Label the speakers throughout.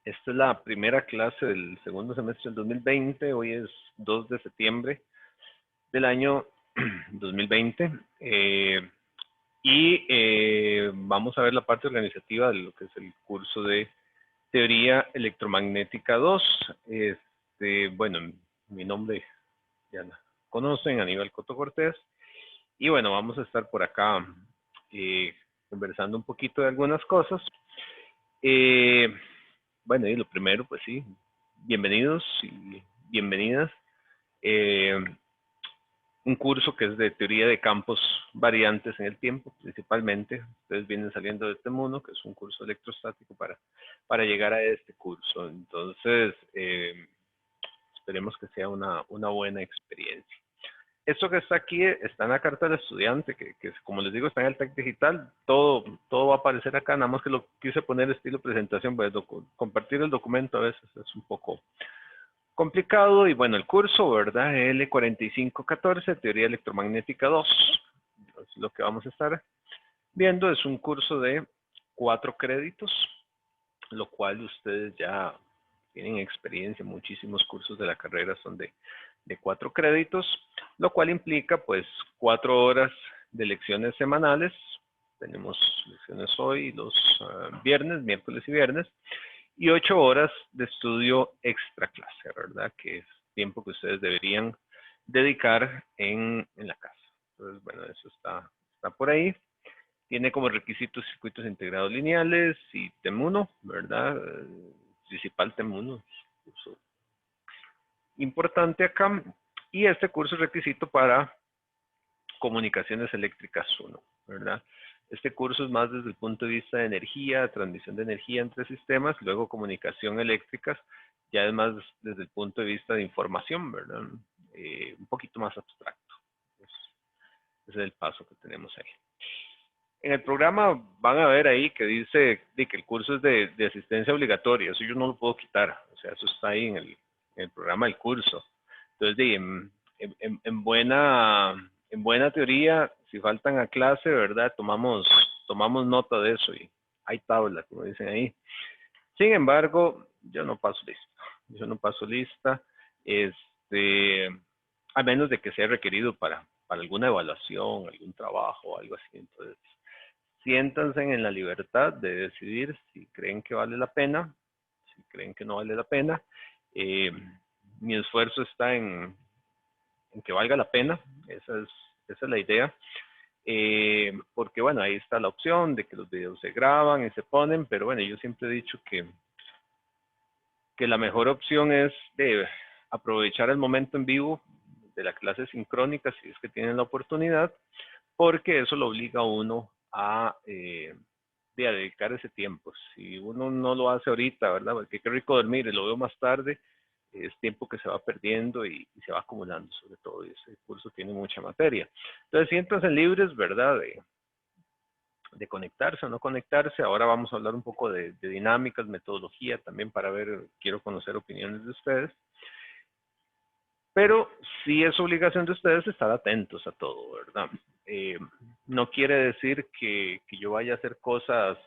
Speaker 1: Esta es la primera clase del segundo semestre del 2020. Hoy es 2 de septiembre del año 2020. Vamos a ver la parte organizativa de lo que es el curso de Teoría Electromagnética 2. Bueno, mi nombre ya la conocen, Aníbal Coto Cortés. Y bueno, vamos a estar por acá conversando un poquito de algunas cosas. Bueno, y lo primero, pues sí, bienvenidos y bienvenidas. Eh, un curso que es de teoría de campos variantes en el tiempo, principalmente. Ustedes vienen saliendo de este mundo, que es un curso electrostático para llegar a este curso. Entonces, esperemos que sea una buena experiencia. Esto que está aquí está en la carta del estudiante, que como les digo, está en el TEC Digital. Todo va a aparecer acá, nada más que lo quise poner estilo presentación, pues compartir el documento a veces es un poco complicado. Y bueno, el curso, ¿verdad? L4514, Teoría Electromagnética 2. Entonces, lo que vamos a estar viendo es un curso de 4 créditos, lo cual ustedes ya tienen experiencia. Muchísimos cursos de la carrera son de 4 créditos, lo cual implica pues 4 horas de lecciones semanales. Tenemos lecciones hoy, los viernes, miércoles y viernes, y 8 horas de estudio extra clase, ¿verdad? Que es tiempo que ustedes deberían dedicar en la casa. Entonces, bueno, eso está por ahí. Tiene como requisitos circuitos integrados lineales y TEM1, ¿verdad? Principal TEM1, curso importante acá. Y este curso es requisito para comunicaciones eléctricas 1, ¿verdad? Este curso es más desde el punto de vista de energía, transmisión de energía entre sistemas, luego comunicación eléctricas, ya es más desde el punto de vista de información, ¿verdad? Un poquito más abstracto. Ese es el paso que tenemos ahí. En el programa van a ver ahí que dice que el curso es de asistencia obligatoria. Eso yo no lo puedo quitar. O sea, eso está ahí en el programa del curso. Entonces, en buena teoría, si faltan a clase, ¿verdad? Tomamos nota de eso y hay tabla, como dicen ahí. Sin embargo, yo no paso lista. Yo no paso lista. A menos de que sea requerido para alguna evaluación, algún trabajo, algo así. Entonces, siéntanse en la libertad de decidir si creen que vale la pena, si creen que no vale la pena. Mi esfuerzo está en que valga la pena, esa es la idea. Porque bueno, ahí está la opción de que los videos se graban y se ponen, pero bueno, yo siempre he dicho que la mejor opción es de aprovechar el momento en vivo de la clase sincrónica, si es que tienen la oportunidad, porque eso lo obliga a uno a dedicar ese tiempo. Si uno no lo hace ahorita, ¿verdad? Porque qué rico dormir y lo veo más tarde, es tiempo que se va perdiendo y se va acumulando, sobre todo, y ese curso tiene mucha materia. Entonces, siéntanse libres, ¿verdad? De conectarse o no conectarse. Ahora vamos a hablar un poco de dinámicas, metodología, también para ver, quiero conocer opiniones de ustedes. Pero sí es obligación de ustedes estar atentos a todo, ¿verdad? No quiere decir que yo vaya a hacer cosas,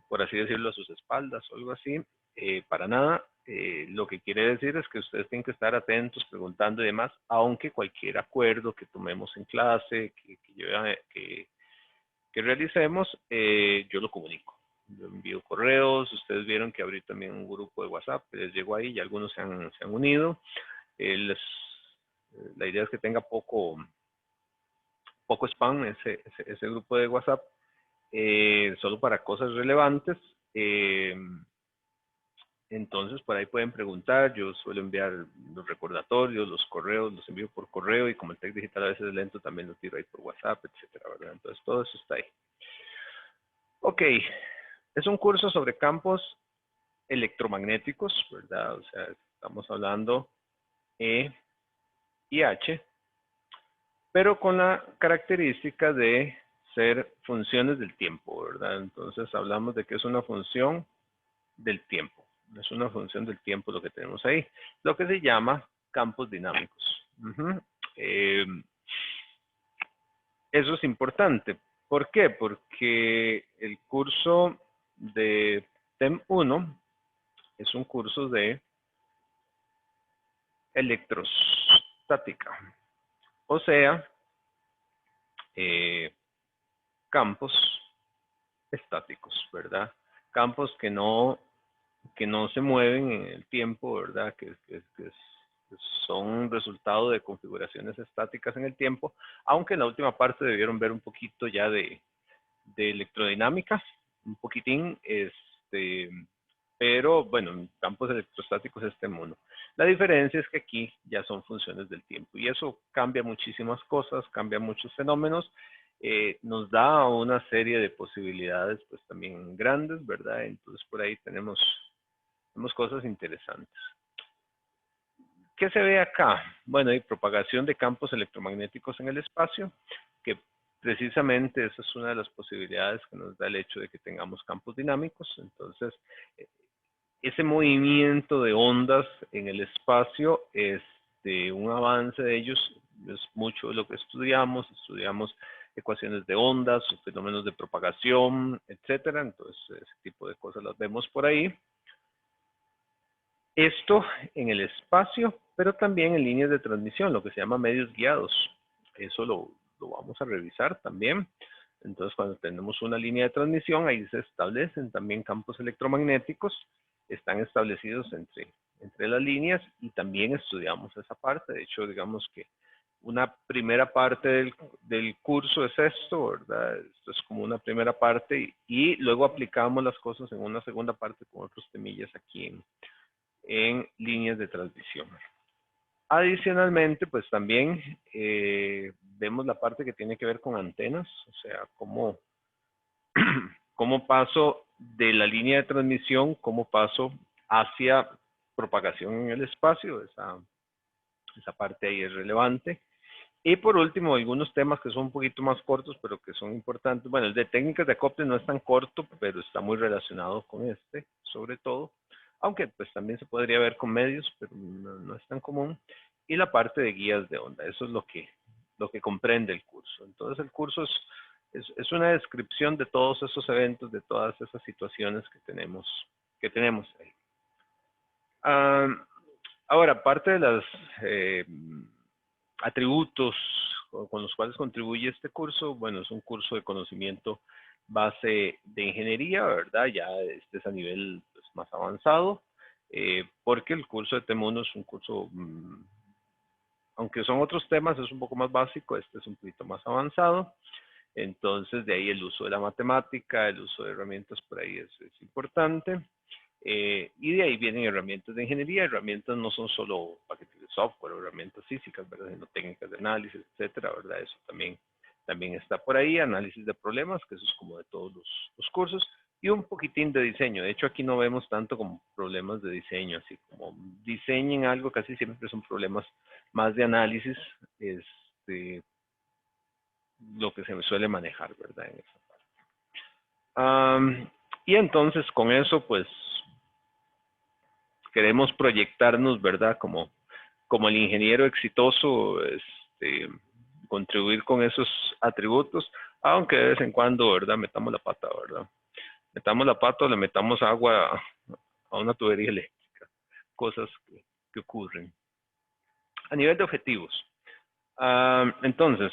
Speaker 1: por así decirlo, a sus espaldas o algo así, para nada. Lo que quiere decir es que ustedes tienen que estar atentos, preguntando y demás, aunque cualquier acuerdo que tomemos en clase, que realicemos, yo lo comunico. Yo envío correos. Ustedes vieron que abrí también un grupo de WhatsApp que les llegó ahí y algunos se han unido. La idea es que tenga poco spam ese grupo de WhatsApp, solo para cosas relevantes. Entonces, por ahí pueden preguntar. Yo suelo enviar los recordatorios, los correos, los envío por correo, y como el TEC Digital a veces es lento, también lo tiro ahí por WhatsApp, etcétera, ¿verdad? Entonces, todo eso está ahí. Ok, es un curso sobre campos electromagnéticos, ¿verdad? O sea, estamos hablando E y H, pero con la característica de ser funciones del tiempo, ¿verdad? Entonces hablamos de que es una función del tiempo. Es una función del tiempo lo que tenemos ahí, lo que se llama campos dinámicos. Eso es importante. ¿Por qué? Porque el curso de TEM 1 es un curso de electrostática, o sea, campos estáticos, ¿verdad? Campos que no se mueven en el tiempo, ¿verdad? Que son resultado de configuraciones estáticas en el tiempo, aunque en la última parte debieron ver un poquito ya de electrodinámica, un poquitín, pero bueno, en campos electrostáticos es TEM 1. La diferencia es que aquí ya son funciones del tiempo y eso cambia muchísimas cosas, cambia muchos fenómenos, nos da una serie de posibilidades pues también grandes, ¿verdad? Entonces por ahí tenemos cosas interesantes. ¿Qué se ve acá? Bueno, hay propagación de campos electromagnéticos en el espacio, que precisamente esa es una de las posibilidades que nos da el hecho de que tengamos campos dinámicos. Entonces, ese movimiento de ondas en el espacio, un avance de ellos, es mucho de lo que estudiamos ecuaciones de ondas, fenómenos de propagación, etcétera. Entonces, ese tipo de cosas las vemos por ahí. Esto en el espacio, pero también en líneas de transmisión, lo que se llama medios guiados. Eso lo vamos a revisar también. Entonces, cuando tenemos una línea de transmisión, ahí se establecen también campos electromagnéticos, están establecidos entre las líneas y también estudiamos esa parte. De hecho, digamos que una primera parte del curso es esto, ¿verdad? Esto es como una primera parte y luego aplicamos las cosas en una segunda parte con otros temillas aquí en líneas de transmisión. Adicionalmente, pues también vemos la parte que tiene que ver con antenas, o sea, cómo paso de la línea de transmisión, cómo paso hacia propagación en el espacio, esa parte ahí es relevante. Y por último, algunos temas que son un poquito más cortos, pero que son importantes. Bueno, el de técnicas de acople no es tan corto, pero está muy relacionado con sobre todo. Aunque pues también se podría ver con medios, pero no es tan común. Y la parte de guías de onda, eso es lo que comprende el curso. Entonces el curso es una descripción de todos esos eventos, de todas esas situaciones que tenemos ahí. Ahora, parte de las atributos con los cuales contribuye este curso, bueno, es un curso de conocimiento base de ingeniería, ¿verdad? Ya este es a nivel pues, más avanzado, porque el curso de TEM 1 es un curso, aunque son otros temas, es un poco más básico, este es un poquito más avanzado. Entonces, de ahí el uso de la matemática, el uso de herramientas por ahí es importante. Y de ahí vienen herramientas de ingeniería. Herramientas no son solo paquetes de software, herramientas físicas, ¿verdad? Sino técnicas de análisis, etcétera, ¿verdad? Eso también está por ahí. Análisis de problemas, que eso es como de todos los cursos. Y un poquitín de diseño. De hecho, aquí no vemos tanto como problemas de diseño, así como diseñen algo, casi siempre son problemas más de análisis, lo que se me suele manejar, ¿verdad? En esa parte. Y entonces con eso, pues, queremos proyectarnos, ¿verdad? Como el ingeniero exitoso, contribuir con esos atributos, aunque de vez en cuando, ¿verdad? Metamos la pata, ¿verdad? Metamos la pata o le metamos agua a una tubería eléctrica. Cosas que ocurren. A nivel de objetivos. Entonces,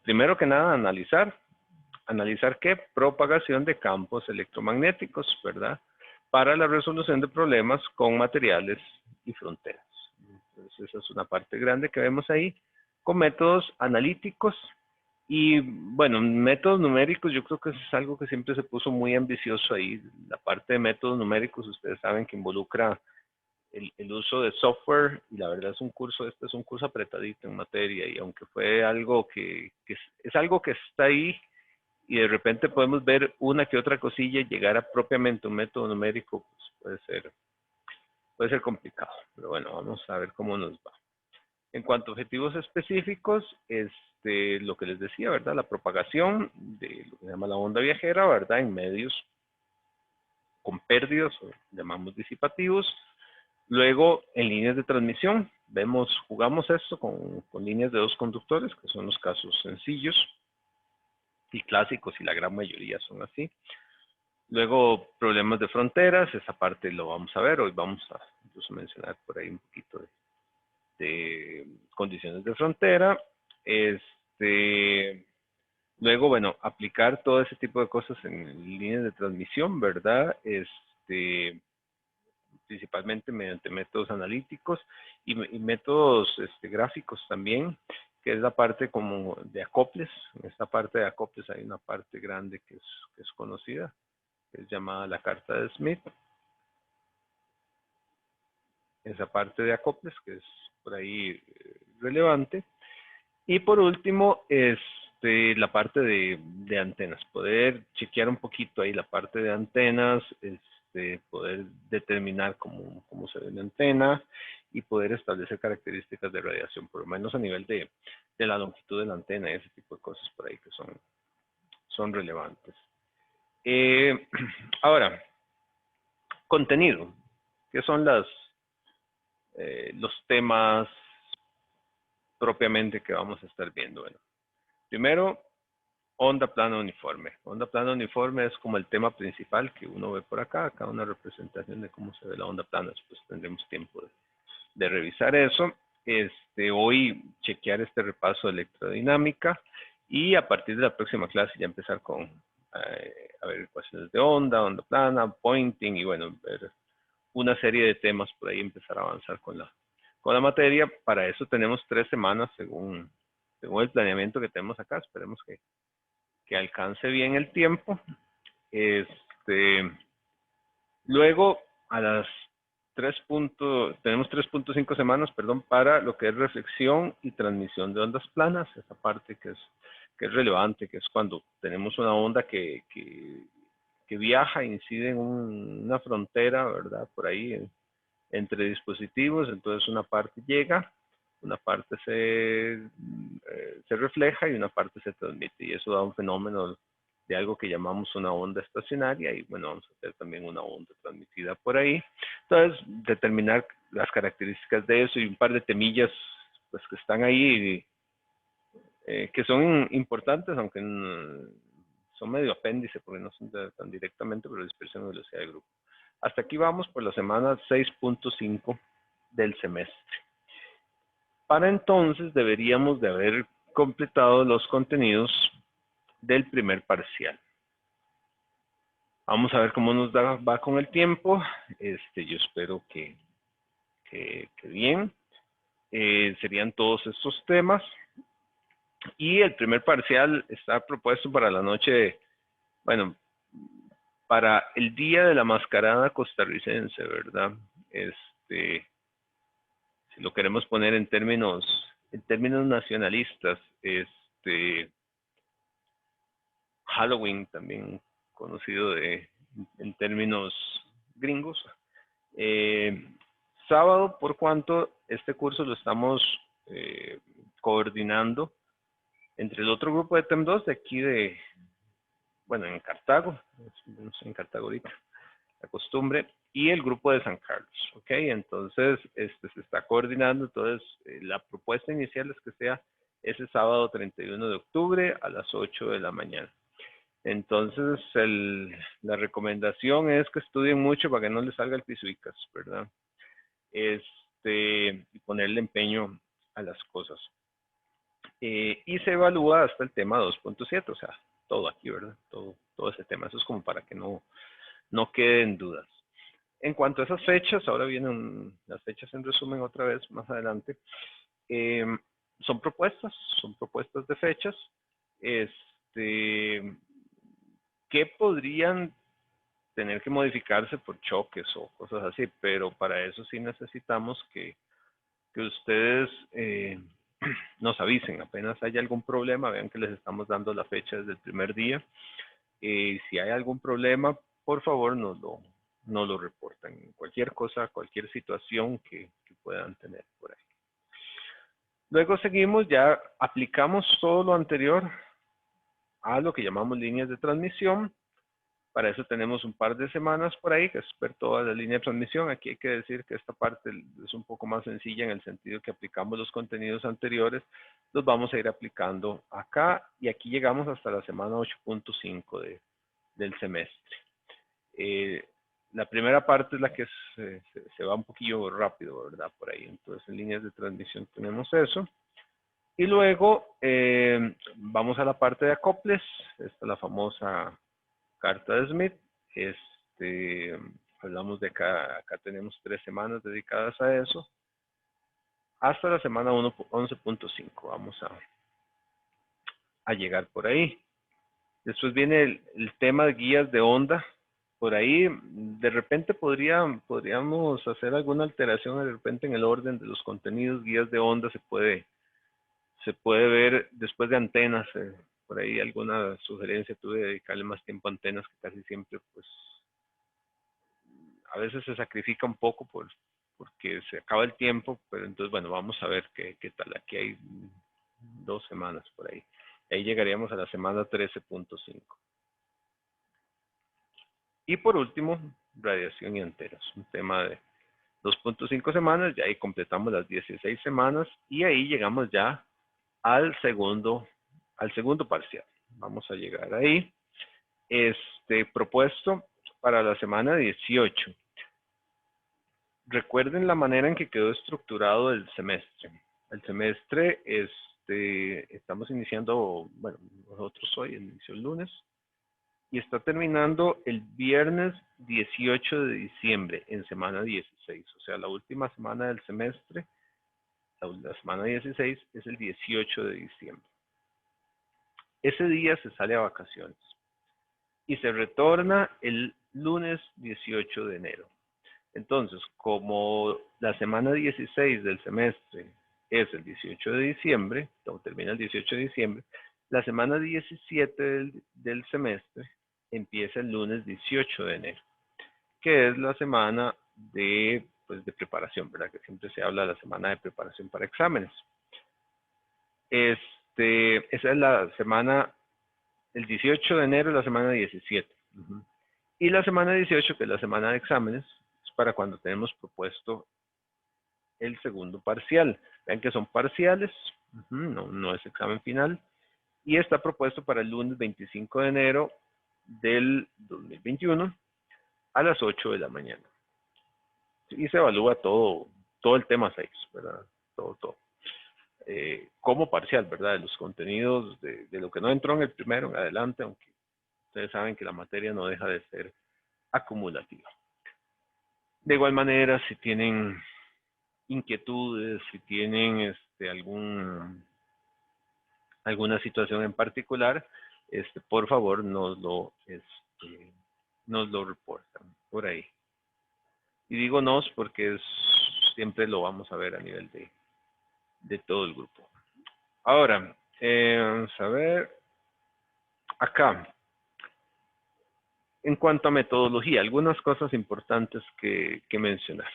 Speaker 1: primero que nada, analizar qué propagación de campos electromagnéticos, ¿verdad? Para la resolución de problemas con materiales y fronteras. Entonces, esa es una parte grande que vemos ahí, con métodos analíticos y, bueno, métodos numéricos, yo creo que es algo que siempre se puso muy ambicioso ahí. La parte de métodos numéricos, ustedes saben que involucra el uso de software, y la verdad es un curso, este es un curso apretadito en materia, y aunque fue algo que es algo que está ahí, y de repente podemos ver una que otra cosilla y llegar a propiamente un método numérico, pues puede ser complicado, pero bueno, vamos a ver cómo nos va. En cuanto a objetivos específicos, lo que les decía, ¿verdad? La propagación de lo que se llama la onda viajera, ¿verdad? En medios con pérdidas, o llamamos disipativos. Luego, en líneas de transmisión, jugamos esto con líneas de dos conductores, que son los casos sencillos y clásicos, y la gran mayoría son así. Luego, problemas de fronteras, esa parte lo vamos a ver. Hoy vamos a incluso mencionar por ahí un poquito de condiciones de frontera. Luego, bueno, aplicar todo ese tipo de cosas en líneas de transmisión, ¿verdad? Principalmente mediante métodos analíticos y métodos gráficos también, que es la parte como de acoples. En esta parte de acoples hay una parte grande que es conocida, que es llamada la carta de Smith. Esa parte de acoples que es por ahí relevante. Y por último, la parte de antenas, poder chequear un poquito ahí la parte de antenas, poder determinar cómo se ve la antena y poder establecer características de radiación, por lo menos a nivel de la longitud de la antena y ese tipo de cosas por ahí que son relevantes. Ahora, contenido, ¿qué son los temas propiamente que vamos a estar viendo? Bueno, primero, onda plana uniforme. Onda plana uniforme es como el tema principal que uno ve por acá. Acá una representación de cómo se ve la onda plana. Después tendremos tiempo de revisar eso. Hoy chequear este repaso de electrodinámica y a partir de la próxima clase ya empezar con a ver ecuaciones de onda plana, pointing y bueno, ver una serie de temas por ahí, empezar a avanzar con la materia. Para eso tenemos 3 semanas según el planeamiento que tenemos acá. Esperemos que alcance bien el tiempo. Luego, a las tenemos 3.5 semanas, perdón, para lo que es reflexión y transmisión de ondas planas, esa parte que es relevante, que es cuando tenemos una onda que viaja, incide en una frontera, ¿verdad? Por ahí, entre dispositivos, entonces una parte llega, una parte se refleja y una parte se transmite, y eso da un fenómeno de algo que llamamos una onda estacionaria, y bueno, vamos a hacer también una onda transmitida por ahí. Entonces, determinar las características de eso y un par de temillas pues que están ahí, que son importantes, aunque son medio apéndice, porque no son tan directamente, pero dispersión de velocidad de grupo. Hasta aquí vamos por la semana 6.5 del semestre. Para entonces deberíamos de haber completado los contenidos del primer parcial. Vamos a ver cómo nos va con el tiempo. Yo espero que bien. Serían todos estos temas. Y el primer parcial está propuesto para la noche, bueno, para el día de la mascarada costarricense, ¿verdad? Si lo queremos poner en términos nacionalistas, Halloween, también conocido en términos gringos. Sábado, por cuanto este curso lo estamos coordinando entre el otro grupo de TEM 2 de aquí en Cartago, en Cartago ahorita, la costumbre, y el grupo de San Carlos, ¿ok? Entonces, se está coordinando. Entonces, la propuesta inicial es que sea ese sábado 31 de octubre a las 8 de la mañana. Entonces, la recomendación es que estudien mucho para que no les salga el pisuicas, ¿verdad? Y ponerle empeño a las cosas. Y se evalúa hasta el tema 2.7, o sea, todo aquí, ¿verdad? Todo ese tema. Eso es como para que no queden dudas. En cuanto a esas fechas, ahora vienen las fechas en resumen otra vez más adelante. Son propuestas de fechas que podrían tener que modificarse por choques o cosas así, pero para eso sí necesitamos que ustedes nos avisen. Apenas haya algún problema, vean que les estamos dando la fecha desde el primer día. Si hay algún problema, por favor nos lo reportan. Cualquier cosa, cualquier situación que puedan tener por ahí. Luego seguimos, ya aplicamos todo lo anterior a lo que llamamos líneas de transmisión. Para eso tenemos un par de semanas por ahí, que es ver toda la línea de transmisión. Aquí hay que decir que esta parte es un poco más sencilla en el sentido que aplicamos los contenidos anteriores, los vamos a ir aplicando acá, y aquí llegamos hasta la semana 8.5 del semestre. La primera parte es la que se va un poquillo rápido, ¿verdad? Por ahí. Entonces, en líneas de transmisión tenemos eso. Y luego vamos a la parte de acoples. Esta es la famosa carta de Smith. Hablamos de acá tenemos 3 semanas dedicadas a eso. Hasta la semana 11.5 vamos a llegar por ahí. Después viene el tema de guías de onda. Por ahí, de repente podríamos hacer alguna alteración de repente en el orden de los contenidos. Guías de onda se puede ver después de antenas. Por ahí alguna sugerencia tuve de dedicarle más tiempo a antenas, que casi siempre, pues, a veces se sacrifica un poco porque se acaba el tiempo, pero entonces, bueno, vamos a ver qué tal. Aquí hay 2 semanas por ahí. Ahí llegaríamos a la semana 13.5. Y por último, radiación y antenas. Un tema de 2.5 semanas, ya ahí completamos las 16 semanas y ahí llegamos ya al segundo parcial. Vamos a llegar ahí. Propuesto para la semana 18. Recuerden la manera en que quedó estructurado el semestre. El semestre, estamos iniciando, bueno, nosotros hoy, inició el lunes, y está terminando el viernes 18 de diciembre, en semana 16. O sea, la última semana del semestre, la semana 16, es el 18 de diciembre. Ese día se sale a vacaciones y se retorna el lunes 18 de enero. Entonces, como la semana 16 del semestre es el 18 de diciembre, termina el 18 de diciembre, la semana 17 del semestre empieza el lunes 18 de enero, que es la semana de preparación, ¿verdad? Que siempre se habla de la semana de preparación para exámenes. Esa es la semana, el 18 de enero es la semana 17. Y la semana 18, que es la semana de exámenes, es para cuando tenemos propuesto el segundo parcial. Vean que son parciales, no es examen final. Y está propuesto para el lunes 25 de enero del 2021 a las 8 de la mañana. Y se evalúa todo el tema 6, ¿verdad? Todo. Como parcial, ¿verdad? De los contenidos, de lo que no entró en el primero en adelante, aunque ustedes saben que la materia no deja de ser acumulativa. De igual manera, si tienen inquietudes, si tienen alguna situación en particular, por favor nos lo reportan por ahí. Y digo nos porque siempre lo vamos a ver a nivel de todo el grupo. Ahora, vamos a ver acá. En cuanto a metodología, algunas cosas importantes que mencionar.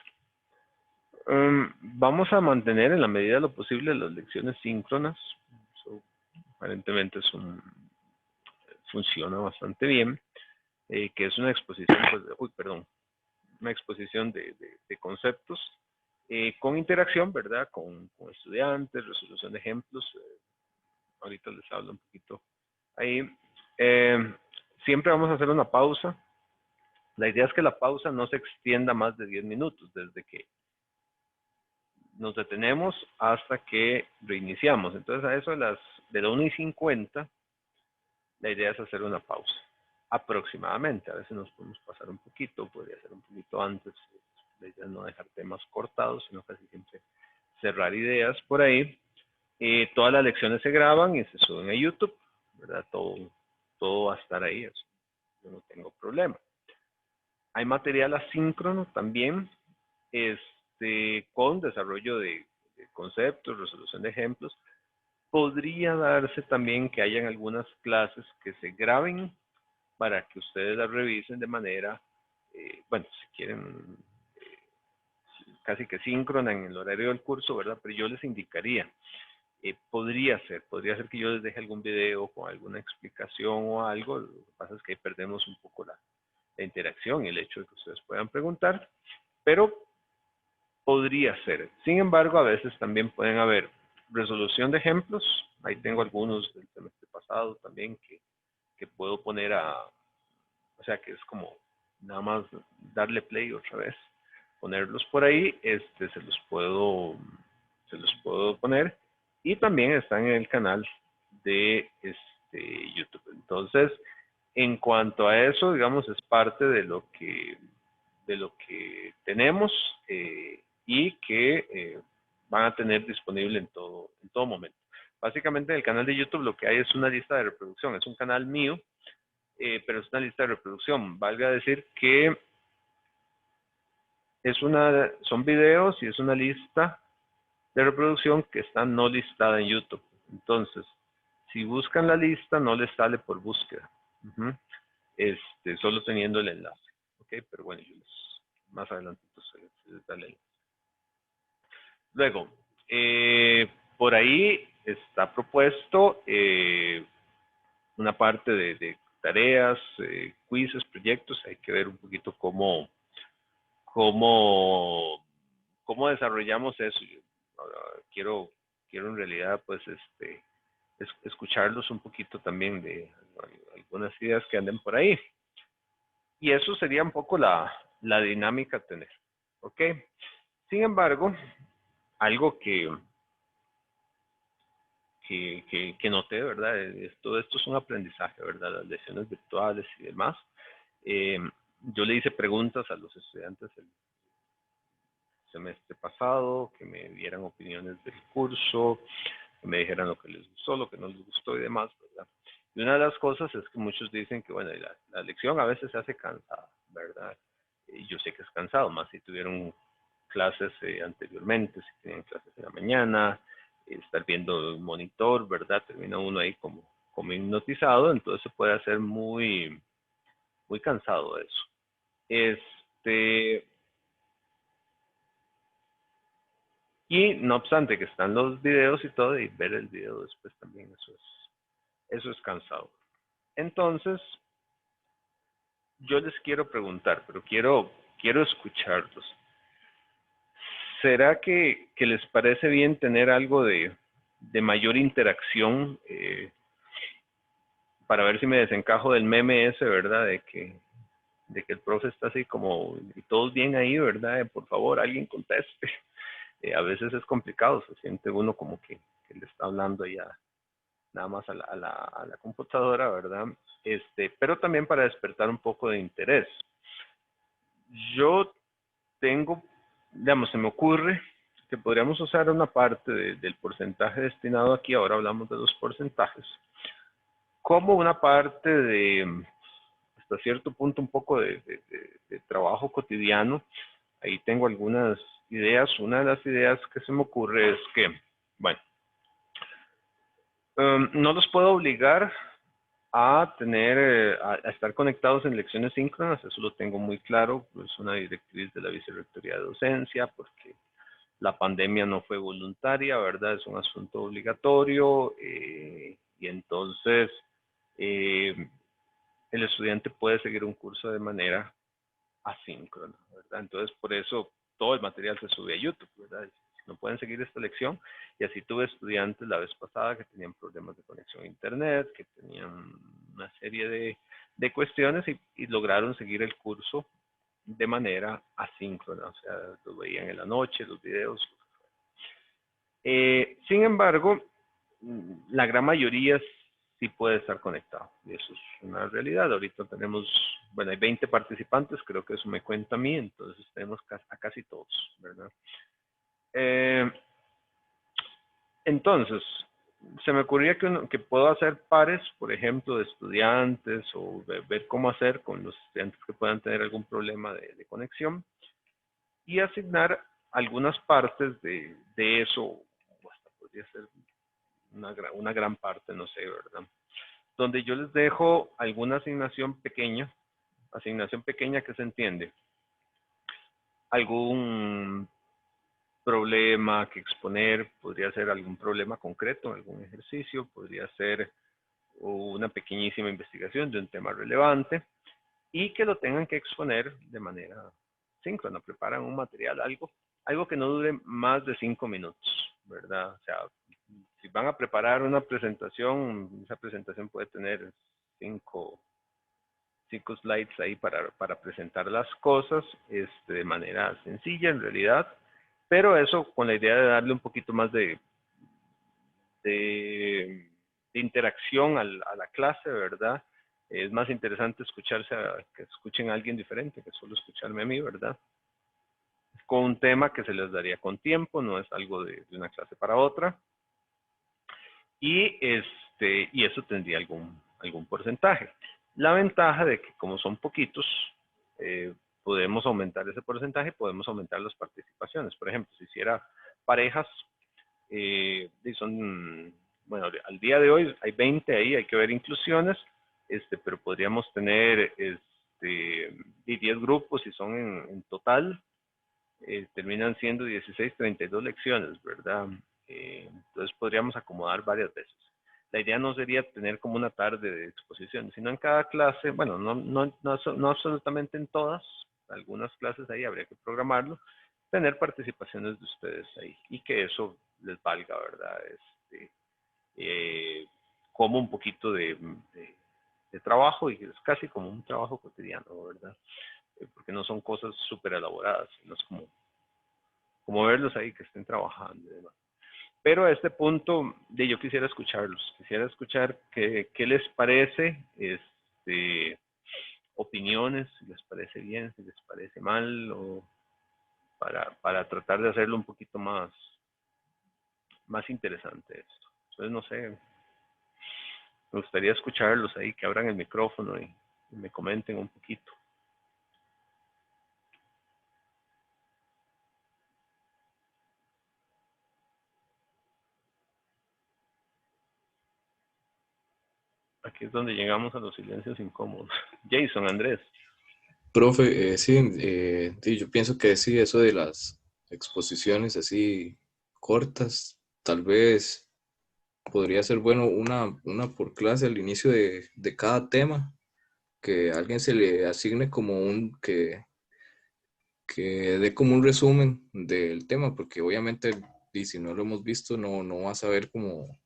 Speaker 1: Vamos a mantener en la medida de lo posible las lecciones síncronas. Eso, aparentemente funciona bastante bien. Que es una exposición, una exposición de conceptos con interacción, ¿verdad? Con estudiantes, resolución de ejemplos. Ahorita les hablo un poquito ahí. Siempre vamos a hacer una pausa. La idea es que la pausa no se extienda más de 10 minutos, desde que nos detenemos hasta que reiniciamos. Entonces, a eso de la 1:50, la idea es hacer una pausa, aproximadamente. A veces nos podemos pasar un poquito, podría ser un poquito antes. La idea es no dejar temas cortados, sino casi siempre cerrar ideas por ahí. Todas las lecciones se graban y se suben a YouTube, ¿verdad? Todo va a estar ahí, eso. Yo no tengo problema. Hay material asíncrono también, con desarrollo de conceptos, resolución de ejemplos. Podría darse también que hayan algunas clases que se graben para que ustedes las revisen de manera, si quieren, casi que síncrona en el horario del curso, ¿verdad? Pero yo les indicaría, podría ser que yo les deje algún video con alguna explicación o algo. Lo que pasa es que ahí perdemos un poco la interacción y el hecho de que ustedes puedan preguntar, pero podría ser. Sin embargo, a veces también pueden haber resolución de ejemplos. Ahí tengo algunos del semestre pasado también que puedo poner o sea, que es como nada más darle play otra vez, ponerlos por ahí, se los puedo poner, y también están en el canal de YouTube. Entonces, en cuanto a eso, digamos, es parte de lo que tenemos, y que van a tener disponible en todo momento. Básicamente en el canal de YouTube lo que hay es una lista de reproducción, es un canal mío, pero es una lista de reproducción. Valga decir que son videos y es una lista de reproducción que está no listada en YouTube. Entonces, si buscan la lista, no les sale por búsqueda. Uh-huh. Solo teniendo el enlace. ¿Ok? Pero bueno, más adelante se les da el enlace. Luego, por ahí está propuesto una parte de tareas, quizzes, proyectos. Hay que ver un poquito cómo desarrollamos eso. Quiero en realidad, pues, escucharlos un poquito también de algunas ideas que anden por ahí. Y eso sería un poco la dinámica a tener. ¿Ok? Sin embargo, algo que noté, ¿verdad? Todo esto es un aprendizaje, ¿verdad? Las lecciones virtuales y demás. Yo le hice preguntas a los estudiantes el semestre pasado, que me dieran opiniones del curso, que me dijeran lo que les gustó, lo que no les gustó y demás, ¿verdad? Y una de las cosas es que muchos dicen que, bueno, la lección a veces se hace cansada, ¿verdad? Y yo sé que es cansado, más si tuvieron clases anteriormente, si tenían clases en la mañana, estar viendo el monitor, ¿verdad? Termina uno ahí como hipnotizado, entonces se puede hacer muy, muy cansado eso. Y no obstante que están los videos y todo, y ver el video después también, eso es cansado. Entonces, yo les quiero preguntar, pero quiero escucharlos. ¿Será que les parece bien tener algo de mayor interacción, para ver si me desencajo del meme ese, ¿verdad? De que el profe está así como, y todos bien ahí, ¿verdad? Por favor, alguien conteste. A veces es complicado, se siente uno como que le está hablando ya nada más a la computadora, ¿verdad? Pero también para despertar un poco de interés. Yo tengo, digamos, se me ocurre que podríamos usar una parte del porcentaje destinado aquí, ahora hablamos de los porcentajes, como una parte hasta cierto punto, un poco de trabajo cotidiano. Ahí tengo algunas ideas. Una de las ideas que se me ocurre es que, bueno, no los puedo obligar a a estar conectados en lecciones síncronas, eso lo tengo muy claro, es una directriz de la Vicerrectoría de Docencia, porque la pandemia no fue voluntaria, ¿verdad? Es un asunto obligatorio, y entonces eh, el estudiante puede seguir un curso de manera asíncrona, ¿verdad? Entonces, por eso todo el material se sube a YouTube, ¿verdad? No pueden seguir esta lección. Y así tuve estudiantes la vez pasada que tenían problemas de conexión a internet, que tenían una serie de cuestiones, y lograron seguir el curso de manera asíncrona, o sea, lo veían en la noche, los videos. Sin embargo, la gran mayoría sí puede estar conectado, y eso es una realidad. Ahorita tenemos, bueno, hay 20 participantes, creo que eso me cuenta a mí, entonces tenemos a casi todos, ¿verdad? Eh, entonces, se me ocurría que puedo hacer pares, por ejemplo, de estudiantes, o ver cómo hacer con los estudiantes que puedan tener algún problema de conexión, y asignar algunas partes de eso, o hasta podría ser una gran parte, no sé, ¿verdad? Donde yo les dejo alguna asignación pequeña que se entiende, algún problema que exponer, podría ser algún problema concreto, algún ejercicio, podría ser una pequeñísima investigación de un tema relevante, y que lo tengan que exponer de manera síncrona. Preparan un material, algo que no dure más de 5 minutos, ¿verdad? O sea, si van a preparar una presentación, esa presentación puede tener 5 5 slides ahí para presentar las cosas de manera sencilla en realidad, pero eso con la idea de darle un poquito más de interacción a la clase, ¿verdad? Es más interesante escucharse que escuchen a alguien diferente que solo escucharme a mí, ¿verdad? Con un tema que se les daría con tiempo, no es algo de una clase para otra. Y, y eso tendría algún porcentaje. La ventaja de que como son poquitos, podemos aumentar ese porcentaje, podemos aumentar las participaciones. Por ejemplo, si hiciera parejas, bueno, al día de hoy hay 20 ahí, hay que ver inclusiones, pero podríamos tener 10 grupos y son en total, terminan siendo 16, 32 lecciones, ¿verdad? Entonces podríamos acomodar varias veces. La idea no sería tener como una tarde de exposición, sino en cada clase, bueno, no absolutamente en todas, algunas clases ahí habría que programarlo, tener participaciones de ustedes ahí y que eso les valga, ¿verdad? Eh, como un poquito de trabajo y es casi como un trabajo cotidiano, ¿verdad? Porque no son cosas súper elaboradas, no es como verlos ahí que estén trabajando y demás. Pero a este punto, yo quisiera escucharlos, quisiera escuchar qué les parece, opiniones, si les parece bien, si les parece mal, o para tratar de hacerlo un poquito más interesante esto. Entonces, no sé, me gustaría escucharlos ahí, que abran el micrófono y me comenten un poquito. Aquí es donde llegamos a los silencios incómodos. Jason, Andrés.
Speaker 2: Profe, sí, sí, yo pienso que sí, eso de las exposiciones así cortas, tal vez podría ser bueno una por clase al inicio de cada tema, que a alguien se le asigne como que dé como un resumen del tema, porque obviamente y si no lo hemos visto no vas a ver como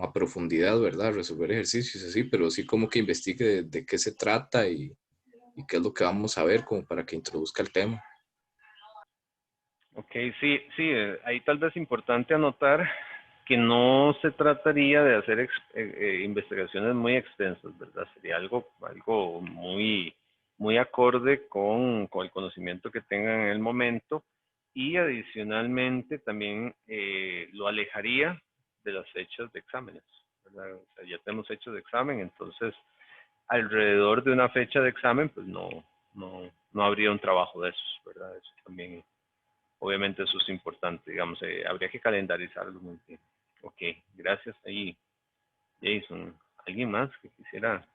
Speaker 2: a profundidad, ¿verdad? Resolver ejercicios así, pero sí como que investigue de qué se trata y qué es lo que vamos a ver como para que introduzca el tema.
Speaker 1: Ok, sí, sí, ahí tal vez es importante anotar que no se trataría de hacer investigaciones muy extensas, ¿verdad? Sería algo muy acorde con el conocimiento que tengan en el momento y adicionalmente también lo alejaría de las fechas de exámenes, ¿verdad? O sea, ya tenemos fechas de examen, entonces alrededor de una fecha de examen, pues no habría un trabajo de esos, ¿verdad? Eso también. Obviamente eso es importante, digamos, habría que calendarizarlo muy bien. Ok, gracias ahí, Jason. ¿Alguien más que quisiera?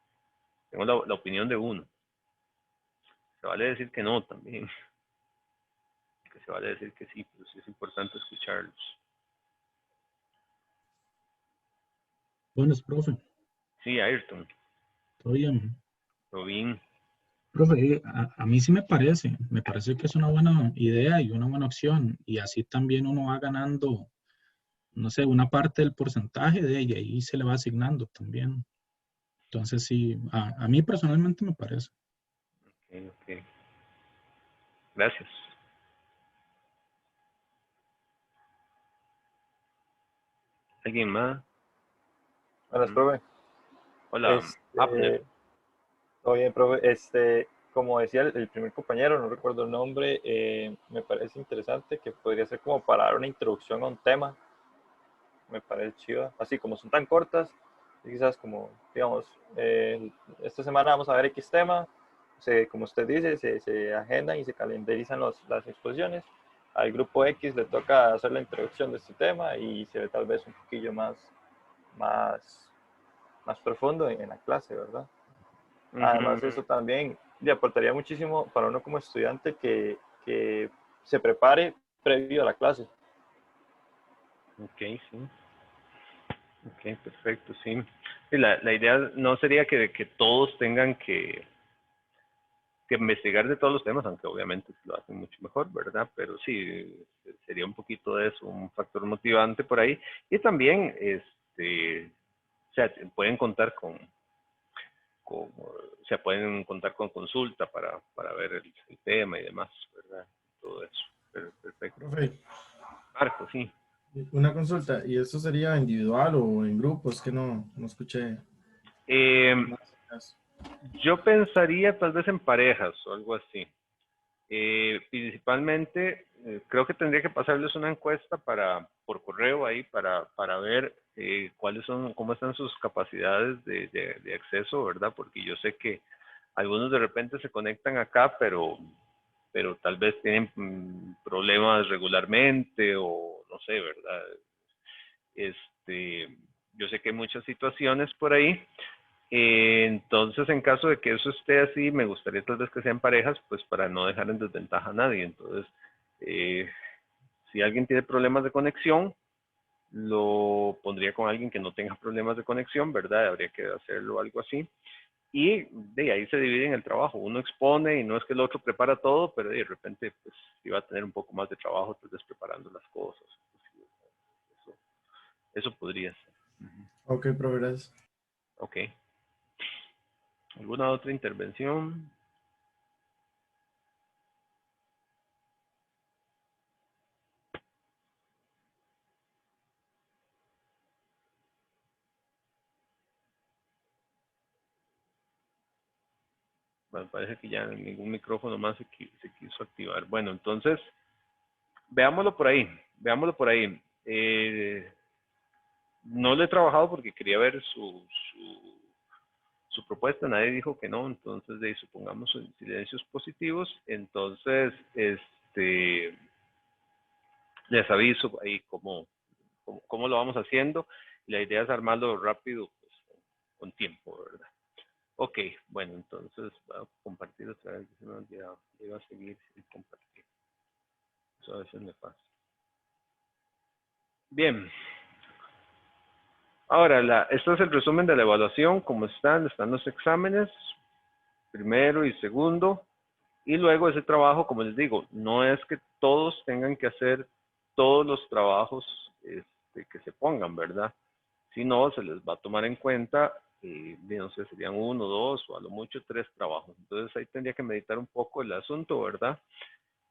Speaker 1: Tengo la opinión de uno. Se vale decir que no también, que se vale decir que sí, pero sí es importante escucharlos.
Speaker 3: Buenas, profe.
Speaker 1: Sí, Ayrton,
Speaker 3: ¿Todo bien?
Speaker 1: Robin.
Speaker 3: Profe, a mí sí me parece que es una buena idea y una buena opción. Y así también uno va ganando, no sé, una parte del porcentaje de ella y ahí se le va asignando también. Entonces sí, a mí personalmente me parece.
Speaker 1: Ok, ok. Gracias. ¿Alguien más?
Speaker 4: Buenas, profe.
Speaker 1: Hola, Abner.
Speaker 4: Este, todo bien, profe. Como decía el primer compañero, no recuerdo el nombre, me parece interesante que podría ser como para dar una introducción a un tema. Me parece chido. Así como son tan cortas, y quizás como, digamos, esta semana vamos a ver X tema. Como usted dice, se agendan y se calendarizan las exposiciones. Al grupo X le toca hacer la introducción de este tema y se ve tal vez un poquillo más, más profundo en la clase, ¿verdad? Además,
Speaker 1: Ujú.
Speaker 4: eso también le aportaría muchísimo para uno como estudiante que se prepare previo a la clase.
Speaker 1: Ok, sí. Ok, perfecto, sí. Sí, la idea no sería que todos tengan que investigar de todos los temas, aunque obviamente lo hacen mucho mejor, ¿verdad? Pero sí, sería un poquito de eso, un factor motivante por ahí. Y también, o sea, pueden contar se pueden contar con consulta para ver el tema y demás, ¿verdad? Todo eso. Perfecto.
Speaker 5: Profe,
Speaker 1: Marco, sí.
Speaker 5: una consulta, ¿y esto sería individual o en grupo? Es que no escuché.
Speaker 1: Yo pensaría tal vez en parejas o algo así. Principalmente, creo que tendría que pasarles una encuesta por correo ahí para ver cómo están sus capacidades de acceso, ¿verdad? Porque yo sé que algunos de repente se conectan acá, pero tal vez tienen problemas regularmente o no sé, ¿verdad? Yo sé que hay muchas situaciones por ahí. Entonces, en caso de que eso esté así, me gustaría tal vez que sean parejas, pues para no dejar en desventaja a nadie. Entonces, si alguien tiene problemas de conexión, lo pondría con alguien que no tenga problemas de conexión, ¿verdad? Habría que hacerlo algo así. Y de ahí se divide en el trabajo. Uno expone y no es que el otro prepara todo, pero de repente pues iba a tener un poco más de trabajo, tal vez preparando las cosas. Eso podría ser.
Speaker 5: Ok, profe, gracias.
Speaker 1: Ok. ¿Alguna otra intervención? Bueno, parece que ya ningún micrófono más se quiso activar. Bueno, entonces, veámoslo por ahí. Veámoslo por ahí. No lo he trabajado porque quería ver su propuesta. Nadie dijo que no. Entonces, supongamos en silencios positivos. Entonces, les aviso ahí cómo lo vamos haciendo. La idea es armarlo rápido, pues, con tiempo, ¿verdad? Ok, bueno, entonces voy a compartir otra vez. Ya iba a seguir sin compartir. Eso a veces me pasa. Bien. Ahora, esto es el resumen de la evaluación, como están los exámenes, primero y segundo, y luego ese trabajo, como les digo, no es que todos tengan que hacer todos los trabajos que se pongan, ¿verdad? Si no, se les va a tomar en cuenta, no sé, serían 1, 2 o a lo mucho 3 trabajos. Entonces ahí tendría que meditar un poco el asunto, ¿verdad?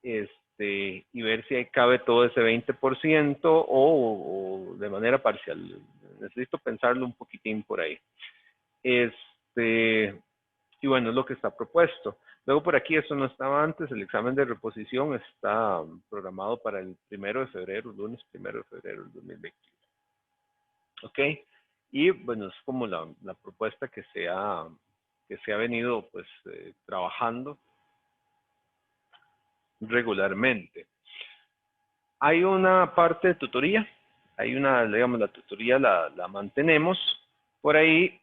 Speaker 1: Y ver si ahí cabe todo ese 20% o de manera parcial. Necesito pensarlo un poquitín por ahí. Y bueno, es lo que está propuesto. Luego por aquí, esto no estaba antes, el examen de reposición está programado para el 1 de febrero, lunes 1 de febrero del 2021. ¿Ok? Y bueno, es como la propuesta que se ha venido pues trabajando regularmente. Hay una parte de tutoría, digamos, la tutoría la mantenemos. Por ahí,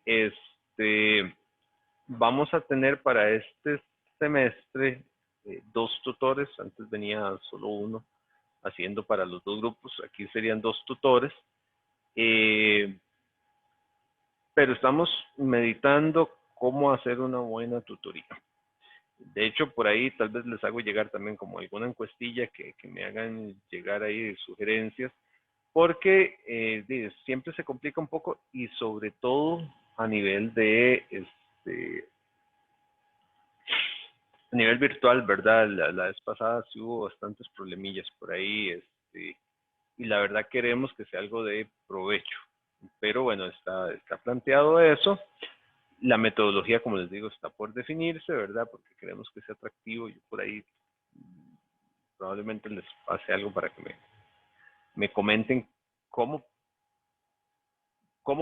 Speaker 1: vamos a tener para este semestre 2 tutores. Antes venía solo uno haciendo para los 2 grupos. Aquí serían 2 tutores. Pero estamos meditando cómo hacer una buena tutoría. De hecho, por ahí tal vez les hago llegar también como alguna encuestilla que me hagan llegar ahí sugerencias, porque siempre se complica un poco y sobre todo a nivel a nivel virtual, ¿verdad? La vez pasada sí hubo bastantes problemillas por ahí, y la verdad queremos que sea algo de provecho. Pero bueno, está planteado eso. La metodología, como les digo, está por definirse, ¿verdad? Porque queremos que sea atractivo. Yo por ahí probablemente les pase algo para que me comenten cómo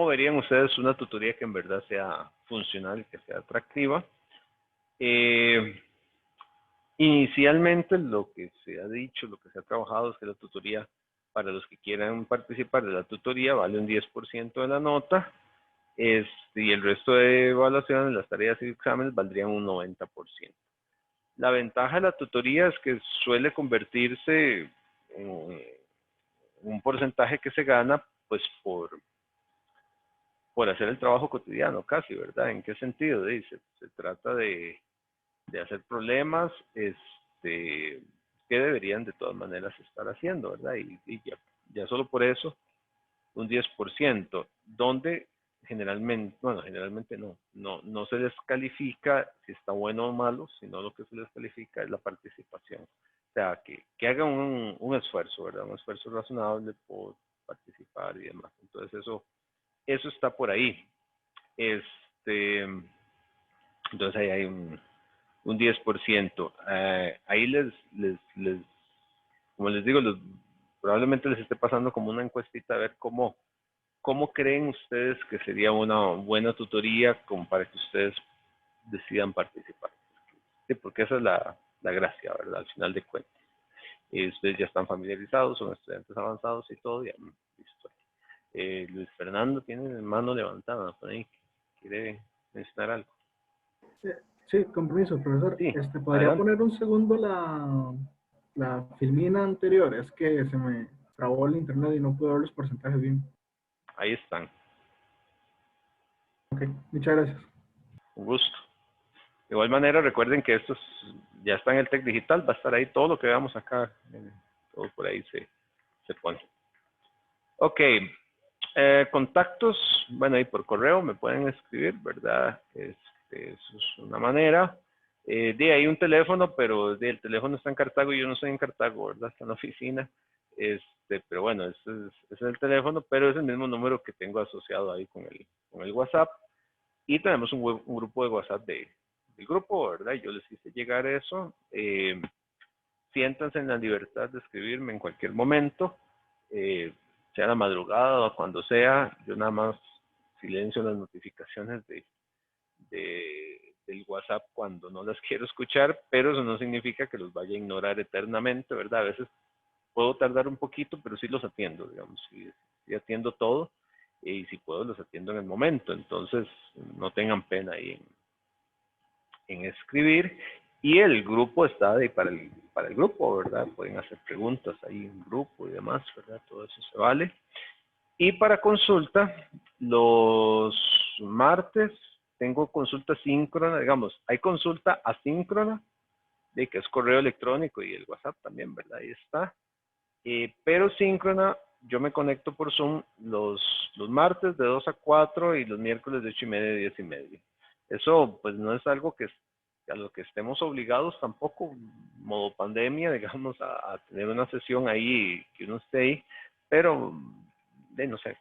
Speaker 1: verían ustedes una tutoría que en verdad sea funcional y que sea atractiva. Inicialmente lo que se ha dicho, lo que se ha trabajado es que la tutoría, para los que quieran participar de la tutoría, vale un 10% de la nota. Y el resto de evaluaciones, las tareas y exámenes valdrían un 90%. La ventaja de la tutoría es que suele convertirse en un porcentaje que se gana pues por hacer el trabajo cotidiano casi, ¿verdad? ¿En qué sentido? Se trata de hacer problemas que deberían de todas maneras estar haciendo, ¿verdad? Y ya solo por eso un 10%, donde generalmente no se les califica si está bueno o malo, sino lo que se les califica es la participación. O sea, que hagan un esfuerzo, ¿verdad? Un esfuerzo razonable por participar y demás. Entonces eso está por ahí. Entonces ahí hay un 10%. Ahí como les digo, probablemente les esté pasando como una encuestita a ver cómo creen ustedes que sería una buena tutoría como para que ustedes decidan participar. Sí, porque esa es la gracia, ¿verdad? Al final de cuentas. Ustedes ya están familiarizados, son estudiantes avanzados y todo, ya listo. Luis Fernando tiene la mano levantada por ahí. ¿Quiere mencionar algo?
Speaker 6: Sí, con permiso, profesor.
Speaker 1: Sí,
Speaker 6: ¿Podría
Speaker 1: adelante.
Speaker 6: poner un segundo la filmina anterior? Es que se me trabó el internet y no pude ver los porcentajes bien.
Speaker 1: Ahí están.
Speaker 6: Ok, muchas gracias.
Speaker 1: Un gusto. De igual manera, recuerden que esto ya está en el TEC Digital, va a estar ahí todo lo que veamos acá, todo por ahí se pone. Ok, contactos, bueno, ahí por correo me pueden escribir, ¿verdad? Eso es una manera. De ahí un teléfono, pero el teléfono está en Cartago y yo no estoy en Cartago, ¿verdad? Está en la oficina. Pero bueno, ese es el teléfono, pero es el mismo número que tengo asociado ahí con el WhatsApp. Y tenemos un grupo de WhatsApp del grupo, ¿verdad? Yo les hice llegar eso. Siéntanse en la libertad de escribirme en cualquier momento, sea la madrugada o cuando sea. Yo nada más silencio las notificaciones del WhatsApp cuando no las quiero escuchar, pero eso no significa que los vaya a ignorar eternamente, ¿verdad? A veces puedo tardar un poquito, pero sí los atiendo, digamos, sí atiendo todo, y si puedo los atiendo en el momento. Entonces no tengan pena ahí en escribir, y el grupo está ahí para el grupo, ¿verdad? Pueden hacer preguntas ahí en grupo y demás, ¿verdad? Todo eso se vale. Y para consulta, los martes tengo consulta síncrona, digamos, hay consulta asíncrona, de que es correo electrónico y el WhatsApp también, ¿verdad? Ahí está. Pero síncrona, yo me conecto por Zoom los martes de 2 a 4 y los miércoles de 8:30 a 10:30. Eso pues no es algo a lo que estemos obligados tampoco, modo pandemia, digamos, a tener una sesión ahí, que uno esté ahí, pero no sé,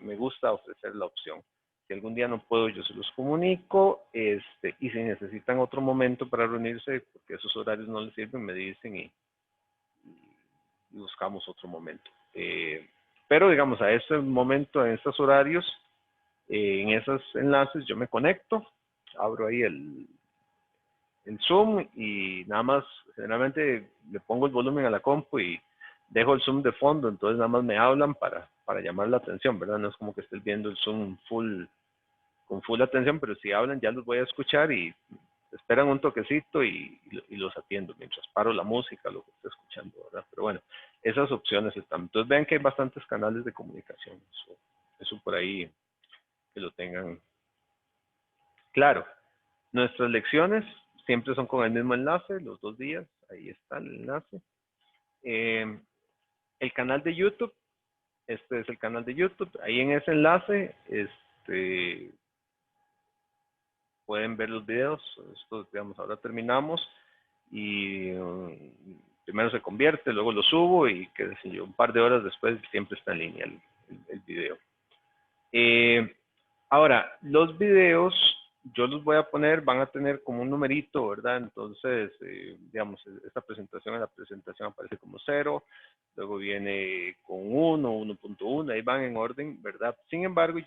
Speaker 1: me gusta ofrecer la opción. Si algún día no puedo, yo se los comunico, y si necesitan otro momento para reunirse, porque esos horarios no les sirven, me dicen y buscamos otro momento. Pero digamos, a ese momento, en estos horarios, en esos enlaces, yo me conecto, abro ahí el Zoom y nada más, generalmente le pongo el volumen a la compu y dejo el Zoom de fondo, entonces nada más me hablan para llamar la atención, ¿verdad? No es como que estés viendo el Zoom con full atención, pero si hablan ya los voy a escuchar y esperan un toquecito y los atiendo mientras paro la música, lo que estoy escuchando, ¿verdad? Pero bueno, esas opciones están. Entonces vean que hay bastantes canales de comunicación. Eso por ahí que lo tengan claro. Nuestras lecciones siempre son con el mismo enlace, los 2 días, ahí está el enlace. El canal de YouTube, este es el canal de YouTube, ahí en ese enlace, pueden ver los videos. Esto, digamos, ahora terminamos y primero se convierte, luego lo subo y qué sé yo, un par de horas después siempre está en línea el video. Ahora, los videos yo los voy a poner, van a tener como un numerito, ¿verdad? Entonces, digamos, esta presentación, en la presentación aparece como 0, luego viene con 1, 1.1, ahí van en orden, ¿verdad? Sin embargo,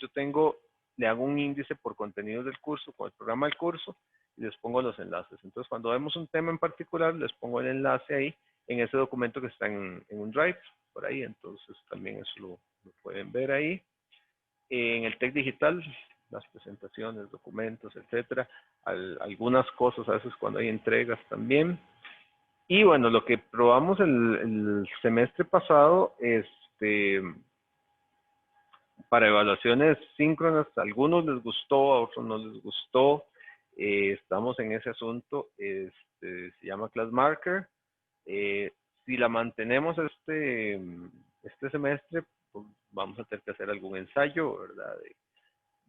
Speaker 1: le hago un índice por contenidos del curso, con el programa del curso, y les pongo los enlaces. Entonces, cuando vemos un tema en particular, les pongo el enlace ahí, en ese documento que está en un Drive, por ahí, entonces también eso lo pueden ver ahí. En el TEC Digital, las presentaciones, documentos, etcétera, algunas cosas a veces cuando hay entregas también. Y bueno, lo que probamos el semestre pasado, para evaluaciones síncronas, a algunos les gustó, a otros no les gustó. Estamos en ese asunto, se llama Class Marker. Si la mantenemos este semestre, pues vamos a tener que hacer algún ensayo, ¿verdad?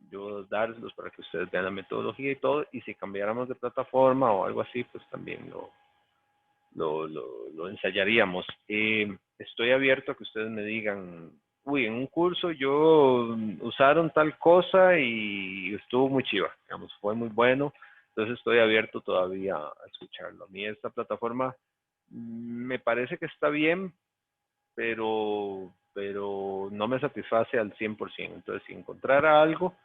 Speaker 1: yo dárselos para que ustedes vean la metodología y todo, y si cambiáramos de plataforma o algo así, pues también lo ensayaríamos. Estoy abierto a que ustedes me digan, uy, en un curso yo usaron tal cosa y estuvo muy chiva, digamos, fue muy bueno, entonces estoy abierto todavía a escucharlo. A mí esta plataforma me parece que está bien, pero no me satisface al 100%. Entonces, si encontrara algo,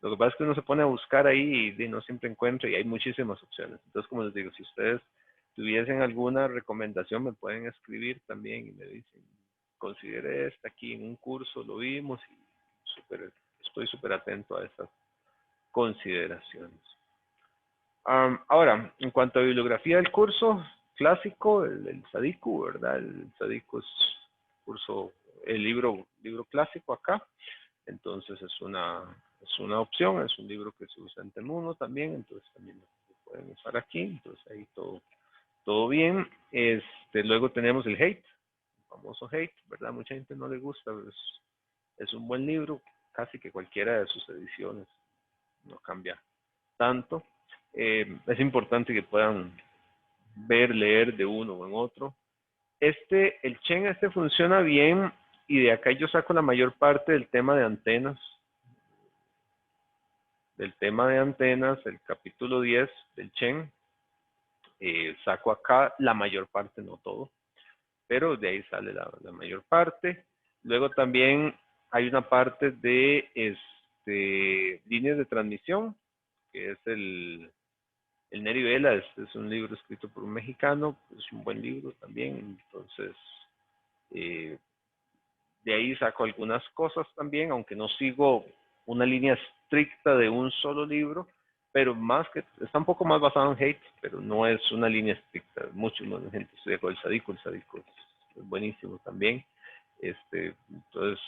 Speaker 1: lo que pasa es que uno se pone a buscar ahí y no siempre encuentra y hay muchísimas opciones. Entonces, como les digo, si ustedes tuviesen alguna recomendación, me pueden escribir también y me dicen, considere esta aquí en un curso, lo vimos y estoy súper atento a esas consideraciones. Ahora, en cuanto a bibliografía del curso clásico, el SADICU, ¿verdad? El SADICU es curso, el libro clásico acá, entonces es una opción, es un libro que se usa en Temuno también, entonces también lo pueden usar aquí, entonces ahí todo bien. Luego tenemos el Hate, el famoso Hate, ¿verdad? Mucha gente no le gusta, pero es un buen libro, casi que cualquiera de sus ediciones, no cambia tanto. Es importante que puedan ver, leer de uno o en otro. El Chen funciona bien y de acá yo saco la mayor parte del tema de antenas. Del tema de antenas, el capítulo 10 del Chen. Saco acá la mayor parte, no todo, pero de ahí sale la mayor parte. Luego también hay una parte de líneas de transmisión, que es el Neri Vela, es un libro escrito por un mexicano, es un buen libro también, entonces de ahí saco algunas cosas también, aunque no sigo una línea estricta de un solo libro, pero está un poco más basado en Hate, pero no es una línea estricta. Mucha gente estudia con el Sadiku es buenísimo también. Entonces,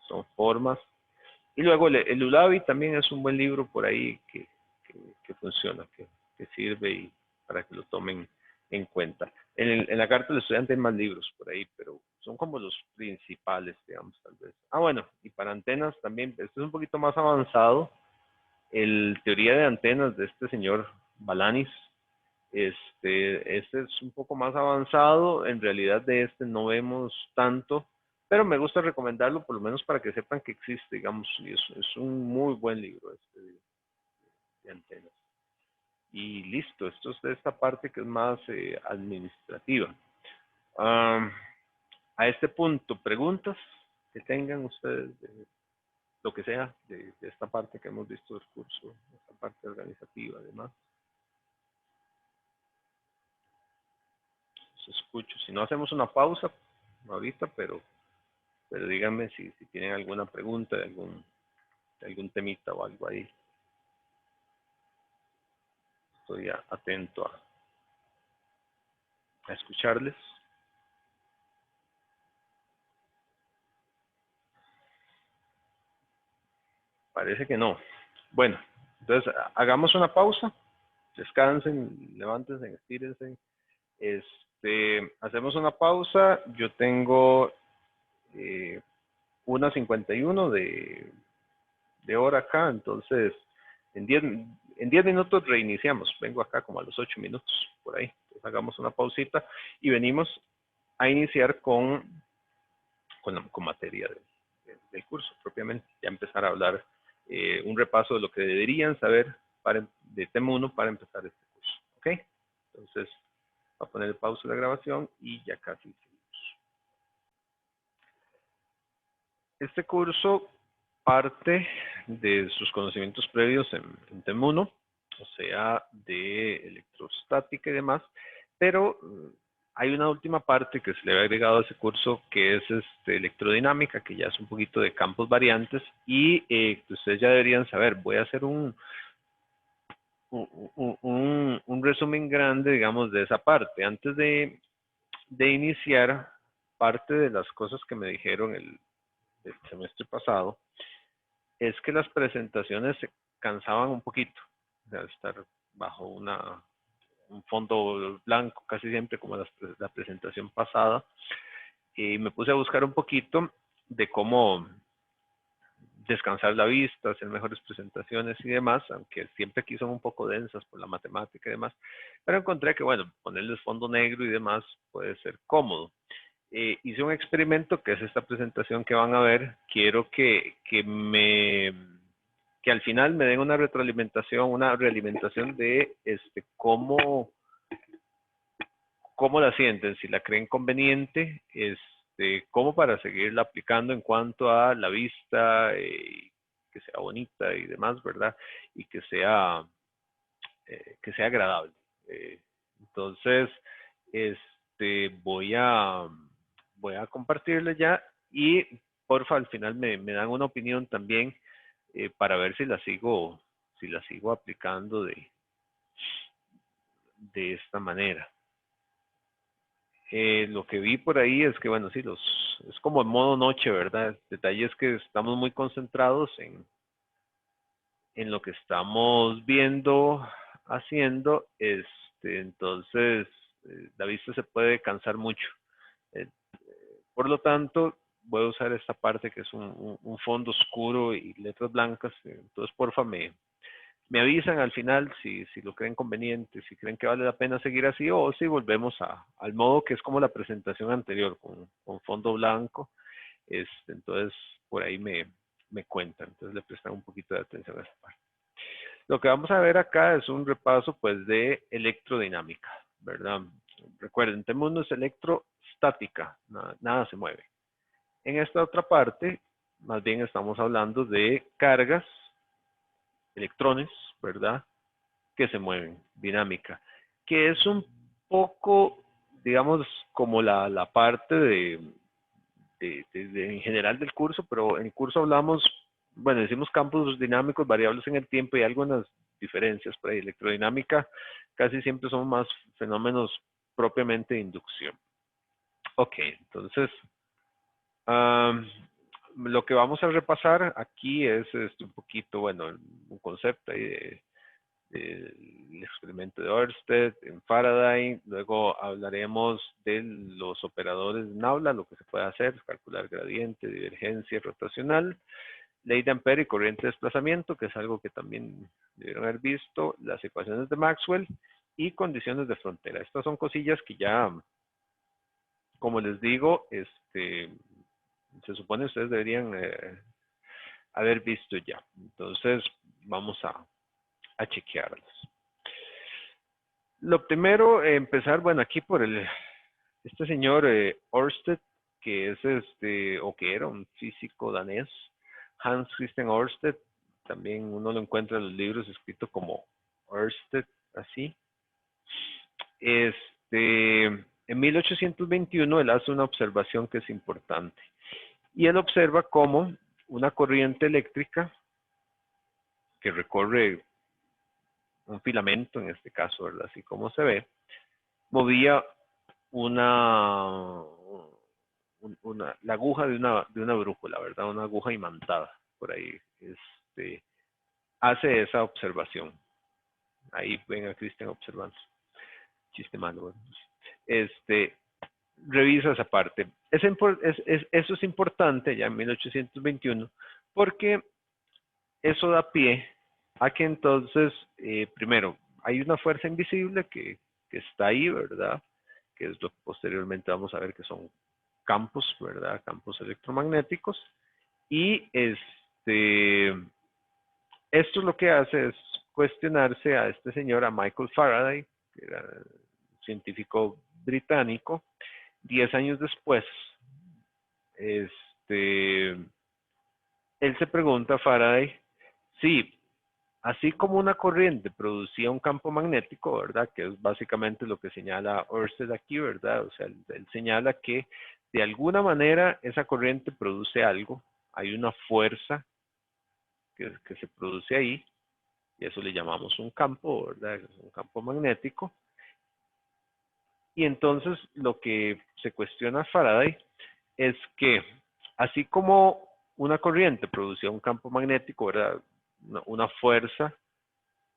Speaker 1: son formas. Y luego el Ulabi también es un buen libro por ahí que funciona, que sirve y para que lo tomen en cuenta. En la carta del estudiante hay más libros por ahí, pero son como los principales, digamos, tal vez. Bueno, y para antenas también, esto es un poquito más avanzado. El teoría de antenas de este señor Balanis, este es un poco más avanzado. En realidad de no vemos tanto, pero me gusta recomendarlo por lo menos para que sepan que existe, digamos, y es un muy buen libro de antenas. Y listo, esto es de esta parte que es más administrativa. A este punto, preguntas que tengan ustedes de lo que sea de esta parte que hemos visto del curso, esta parte organizativa, además. Los escucho. Si no, hacemos una pausa ahorita, pero díganme si tienen alguna pregunta de algún temita o algo ahí. Estoy atento a escucharles. Parece que no. Bueno, entonces hagamos una pausa, descansen, levántense, estírense. Hacemos una pausa. Yo tengo 1:51 de hora acá, entonces en 10 minutos reiniciamos. Vengo acá como a los 8 minutos, por ahí. Entonces, hagamos una pausita y venimos a iniciar con materia del curso propiamente. Ya empezar a hablar un repaso de lo que deberían saber de tema 1 para empezar este curso. ¿Ok? Entonces, voy a poner pausa la grabación y ya casi seguimos. Este curso parte de sus conocimientos previos en tema 1, o sea, de electrostática y demás, pero hay una última parte que se le ha agregado a ese curso que es electrodinámica, que ya es un poquito de campos variantes y que ustedes ya deberían saber. Voy a hacer un resumen grande, digamos, de esa parte. Antes de iniciar, parte de las cosas que me dijeron el semestre pasado es que las presentaciones se cansaban un poquito, de estar bajo un fondo blanco casi siempre como la presentación pasada, y me puse a buscar un poquito de cómo descansar la vista, hacer mejores presentaciones y demás, aunque siempre aquí son un poco densas por la matemática y demás, pero encontré que, bueno, ponerles fondo negro y demás puede ser cómodo. Hice un experimento que es esta presentación que van a ver. Quiero que al final me den una realimentación de cómo la sienten, si la creen conveniente, cómo para seguirla aplicando en cuanto a la vista, que sea bonita y demás, ¿verdad? Y que sea agradable. Entonces, voy a compartirles ya y porfa al final me dan una opinión también para ver si la sigo aplicando de esta manera. Lo que vi por ahí es que, bueno, sí, es como en modo noche, ¿verdad? El detalle es que estamos muy concentrados en lo que estamos viendo, haciendo, entonces la vista se puede cansar mucho. Por lo tanto, voy a usar esta parte que es un fondo oscuro y letras blancas. Entonces, porfa, me avisan al final si lo creen conveniente, si creen que vale la pena seguir así o si volvemos al modo que es como la presentación anterior, con fondo blanco. Entonces, por ahí me cuentan. Entonces, le prestan un poquito de atención a esa parte. Lo que vamos a ver acá es un repaso, pues, de electrodinámica, ¿verdad? Recuerden, tenemos nuestra electrostática, nada se mueve. En esta otra parte, más bien estamos hablando de cargas, electrones, ¿verdad? Que se mueven, dinámica, que es un poco, digamos, como la parte en general del curso, pero en el curso hablamos, bueno, decimos campos dinámicos, variables en el tiempo y algunas diferencias por ahí. Electrodinámica casi siempre son más fenómenos propiamente de inducción. Ok, entonces, lo que vamos a repasar aquí es un poquito, bueno, un concepto ahí del experimento de Ørsted en Faraday. Luego hablaremos de los operadores de Naula, lo que se puede hacer, calcular gradiente, divergencia rotacional, ley de Ampere y corriente de desplazamiento, que es algo que también debieron haber visto, las ecuaciones de Maxwell y condiciones de frontera. Estas son cosillas que ya, como les digo, se supone ustedes deberían haber visto ya. Entonces, vamos a chequearlas. Lo primero, empezar, bueno, aquí por este señor Ørsted, que es o que era un físico danés, Hans Christian Ørsted, también uno lo encuentra en los libros escrito como Ørsted, así. En 1821 él hace una observación que es importante. Y él observa cómo una corriente eléctrica que recorre un filamento, en este caso, ¿verdad? Así como se ve, movía la aguja de una brújula, ¿verdad? Una aguja imantada, por ahí. Hace esa observación. Ahí ven a Christian observando. Chiste malo, ¿verdad? Revisa esa parte. Eso es importante ya en 1821, porque eso da pie a que entonces, primero, hay una fuerza invisible que está ahí, ¿verdad? Que es lo que posteriormente vamos a ver que son campos, ¿verdad? Campos electromagnéticos. Y esto lo que hace es cuestionarse a este señor, a Michael Faraday, que era un científico británico. 10 años después, él se pregunta a Faraday si, así como una corriente producía un campo magnético, ¿verdad? Que es básicamente lo que señala Ørsted aquí, ¿verdad? O sea, él señala que de alguna manera esa corriente produce algo, hay una fuerza que se produce ahí, y eso le llamamos un campo, ¿verdad? Es un campo magnético. Y entonces lo que se cuestiona Faraday es que, así como una corriente producía un campo magnético, ¿verdad? Una fuerza,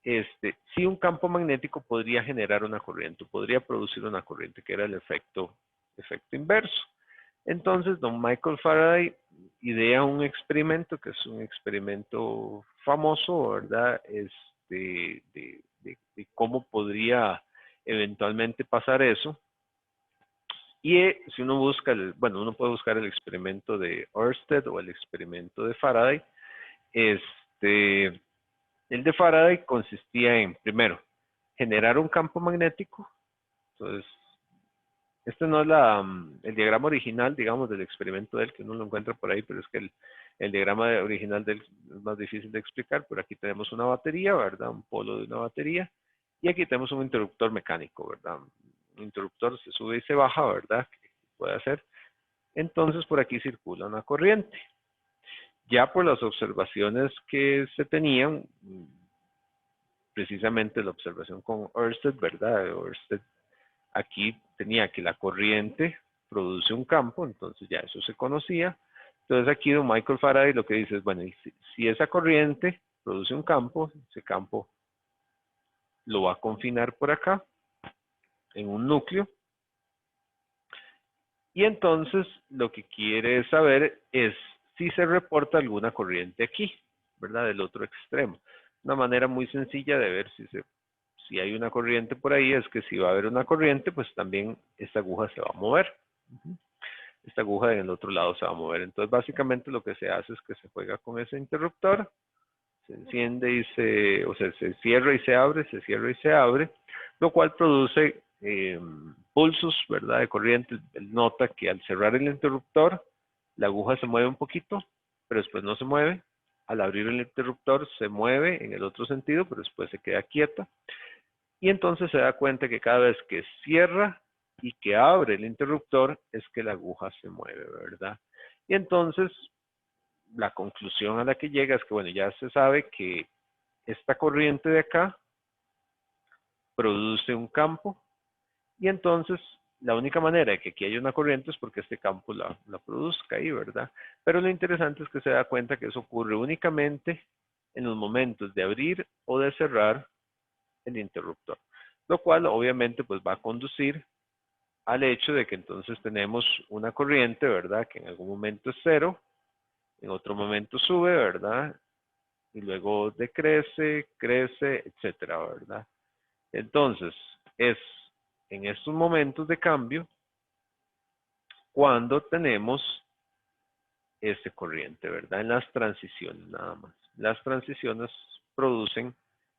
Speaker 1: sí, un campo magnético podría generar una corriente, podría producir una corriente, que era el efecto inverso. Entonces, don Michael Faraday idea un experimento, que es un experimento famoso, ¿verdad? De cómo podría eventualmente pasar eso. Y si uno busca, bueno, uno puede buscar el experimento de Ørsted o el experimento de Faraday. El de Faraday consistía en, primero, generar un campo magnético. Entonces, este no es el diagrama original, digamos, del experimento de él, que uno lo encuentra por ahí, pero es que el diagrama original de él es más difícil de explicar. Por aquí tenemos una batería, ¿verdad? Un polo de una batería. Y aquí tenemos un interruptor mecánico, ¿verdad? Un interruptor se sube y se baja, ¿verdad? Que puede hacer. Entonces, por aquí circula una corriente. Ya por las observaciones que se tenían, precisamente la observación con Ørsted, ¿verdad? Ørsted aquí tenía que la corriente produce un campo, entonces ya eso se conocía. Entonces aquí don Michael Faraday lo que dice es, bueno, si esa corriente produce un campo, ese campo lo va a confinar por acá, en un núcleo, y entonces lo que quiere saber es si se reporta alguna corriente aquí, ¿verdad? Del otro extremo. Una manera muy sencilla de ver si hay una corriente por ahí es que si va a haber una corriente, pues también esta aguja se va a mover. Esta aguja en el otro lado se va a mover. Entonces, básicamente lo que se hace es que se juega con ese interruptor, se enciende y se cierra y se abre, se cierra y se abre, lo cual produce pulsos, ¿verdad? De corriente. Él nota que al cerrar el interruptor, la aguja se mueve un poquito, pero después no se mueve. Al abrir el interruptor se mueve en el otro sentido, pero después se queda quieta. Y entonces se da cuenta que cada vez que cierra y que abre el interruptor es que la aguja se mueve, ¿verdad? Y entonces la conclusión a la que llega es que, bueno, ya se sabe que esta corriente de acá produce un campo y entonces la única manera de que aquí haya una corriente es porque este campo la produzca ahí, ¿verdad? Pero lo interesante es que se da cuenta que eso ocurre únicamente en los momentos de abrir o de cerrar el interruptor, lo cual obviamente pues va a conducir al hecho de que entonces tenemos una corriente, ¿verdad? Que en algún momento es cero, en otro momento sube, ¿verdad? Y luego decrece, crece, etcétera, ¿verdad? Entonces, es en estos momentos de cambio cuando tenemos este corriente, ¿verdad? En las transiciones nada más. Las transiciones producen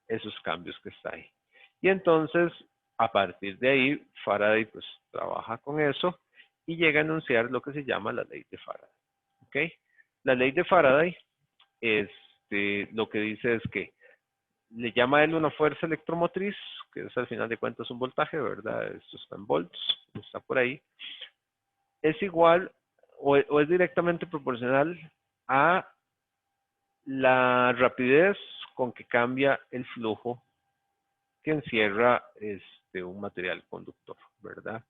Speaker 1: esos cambios que está ahí. Y entonces, a partir de ahí, Faraday pues trabaja con eso y llega a enunciar lo que se llama la ley de Faraday. ¿Ok? La ley de Faraday, lo que dice es que le llama a él una fuerza electromotriz, que es al final de cuentas un voltaje, ¿verdad? Esto está en volts, está por ahí. Es igual o es directamente proporcional a la rapidez con que cambia el flujo que encierra un material conductor, ¿verdad?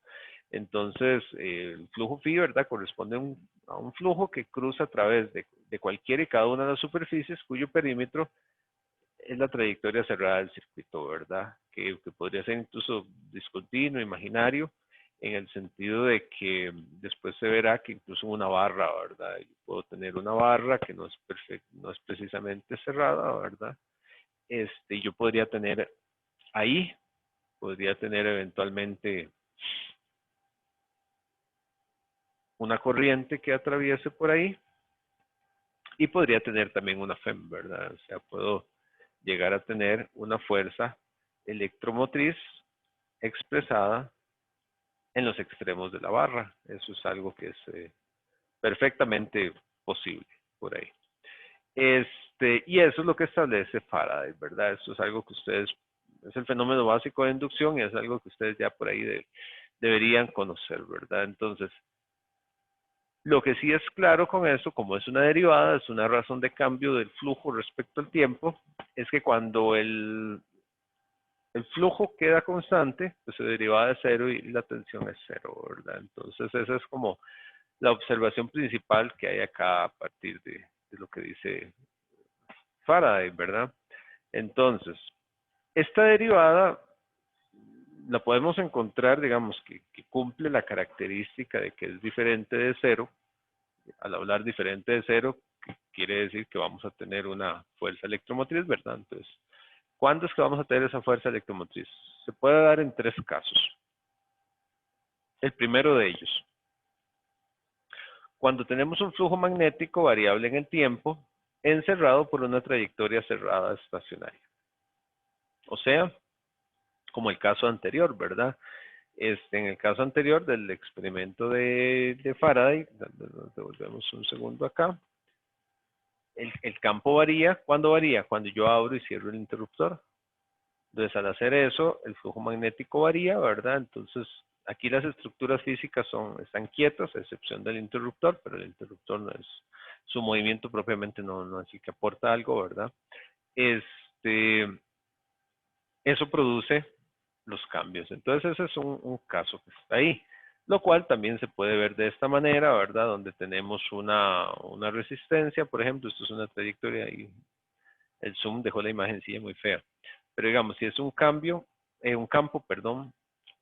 Speaker 1: Entonces, el flujo phi, ¿verdad? Corresponde a un flujo que cruza a través de cualquiera y cada una de las superficies cuyo perímetro es la trayectoria cerrada del circuito, ¿verdad? Que podría ser incluso discontinuo, imaginario, en el sentido de que después se verá que incluso una barra, ¿verdad? Yo puedo tener una barra que no es precisamente cerrada, ¿verdad? Yo podría tener ahí, podría tener eventualmente una corriente que atraviese por ahí y podría tener también una FEM, ¿verdad? O sea, puedo llegar a tener una fuerza electromotriz expresada en los extremos de la barra. Eso es algo que es perfectamente posible por ahí. Y eso es lo que establece Faraday, ¿verdad? Eso es algo que ustedes, es el fenómeno básico de inducción y es algo que ustedes ya por ahí deberían conocer, ¿verdad? Entonces, lo que sí es claro con eso, como es una derivada, es una razón de cambio del flujo respecto al tiempo, es que cuando el flujo queda constante, pues se deriva de cero y la tensión es cero, ¿verdad? Entonces esa es como la observación principal que hay acá a partir de lo que dice Faraday, ¿verdad? Entonces, esta derivada la podemos encontrar, digamos, que cumple la característica de que es diferente de cero, Al hablar diferente de cero, quiere decir que vamos a tener una fuerza electromotriz, ¿verdad? Entonces, ¿cuándo es que vamos a tener esa fuerza electromotriz? Se puede dar en 3 casos. El primero de ellos, cuando tenemos un flujo magnético variable en el tiempo, encerrado por una trayectoria cerrada estacionaria. O sea, como el caso anterior, ¿verdad? En el caso anterior del experimento de Faraday, nos devolvemos un segundo acá. El campo varía. ¿Cuándo varía? Cuando yo abro y cierro el interruptor. Entonces, al hacer eso, el flujo magnético varía, ¿verdad? Entonces, aquí las estructuras físicas están quietas, a excepción del interruptor, pero el interruptor no es, su movimiento propiamente no así que aporta algo, ¿verdad? Eso produce los cambios. Entonces, ese es un caso que está ahí, lo cual también se puede ver de esta manera, ¿verdad? Donde tenemos una resistencia, por ejemplo, esto es una trayectoria y el zoom dejó la imagencilla muy fea. Pero digamos, si es un campo, perdón,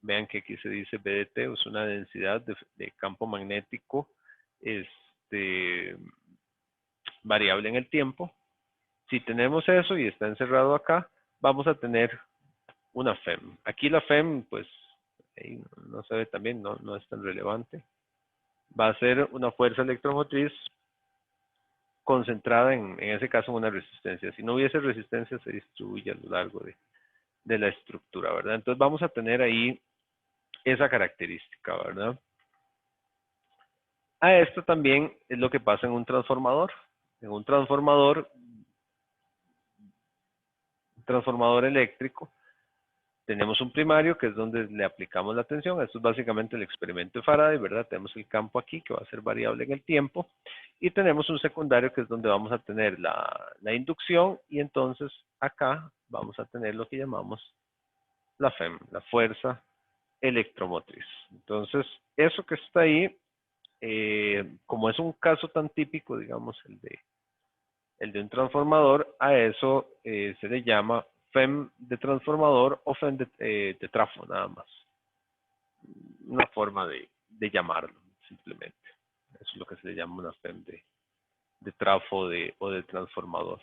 Speaker 1: vean que aquí se dice BDT, es una densidad de campo magnético variable en el tiempo. Si tenemos eso y está encerrado acá, vamos a tener una FEM. Aquí la FEM, pues, ahí no se ve también, no es tan relevante. Va a ser una fuerza electromotriz concentrada en ese caso en una resistencia. Si no hubiese resistencia, se distribuye a lo largo de la estructura, ¿verdad? Entonces vamos a tener ahí esa característica, ¿verdad? A esto también es lo que pasa en un transformador. En un transformador eléctrico, tenemos un primario que es donde le aplicamos la tensión. Esto es básicamente el experimento de Faraday, ¿verdad? Tenemos el campo aquí que va a ser variable en el tiempo. Y tenemos un secundario que es donde vamos a tener la inducción. Y entonces acá vamos a tener lo que llamamos la FEM, la fuerza electromotriz. Entonces, eso que está ahí, como es un caso tan típico, digamos, el de un transformador, a eso se le llama FEM de transformador o FEM de trafo, nada más. Una forma de llamarlo, simplemente. Eso es lo que se le llama una FEM de trafo o de transformador.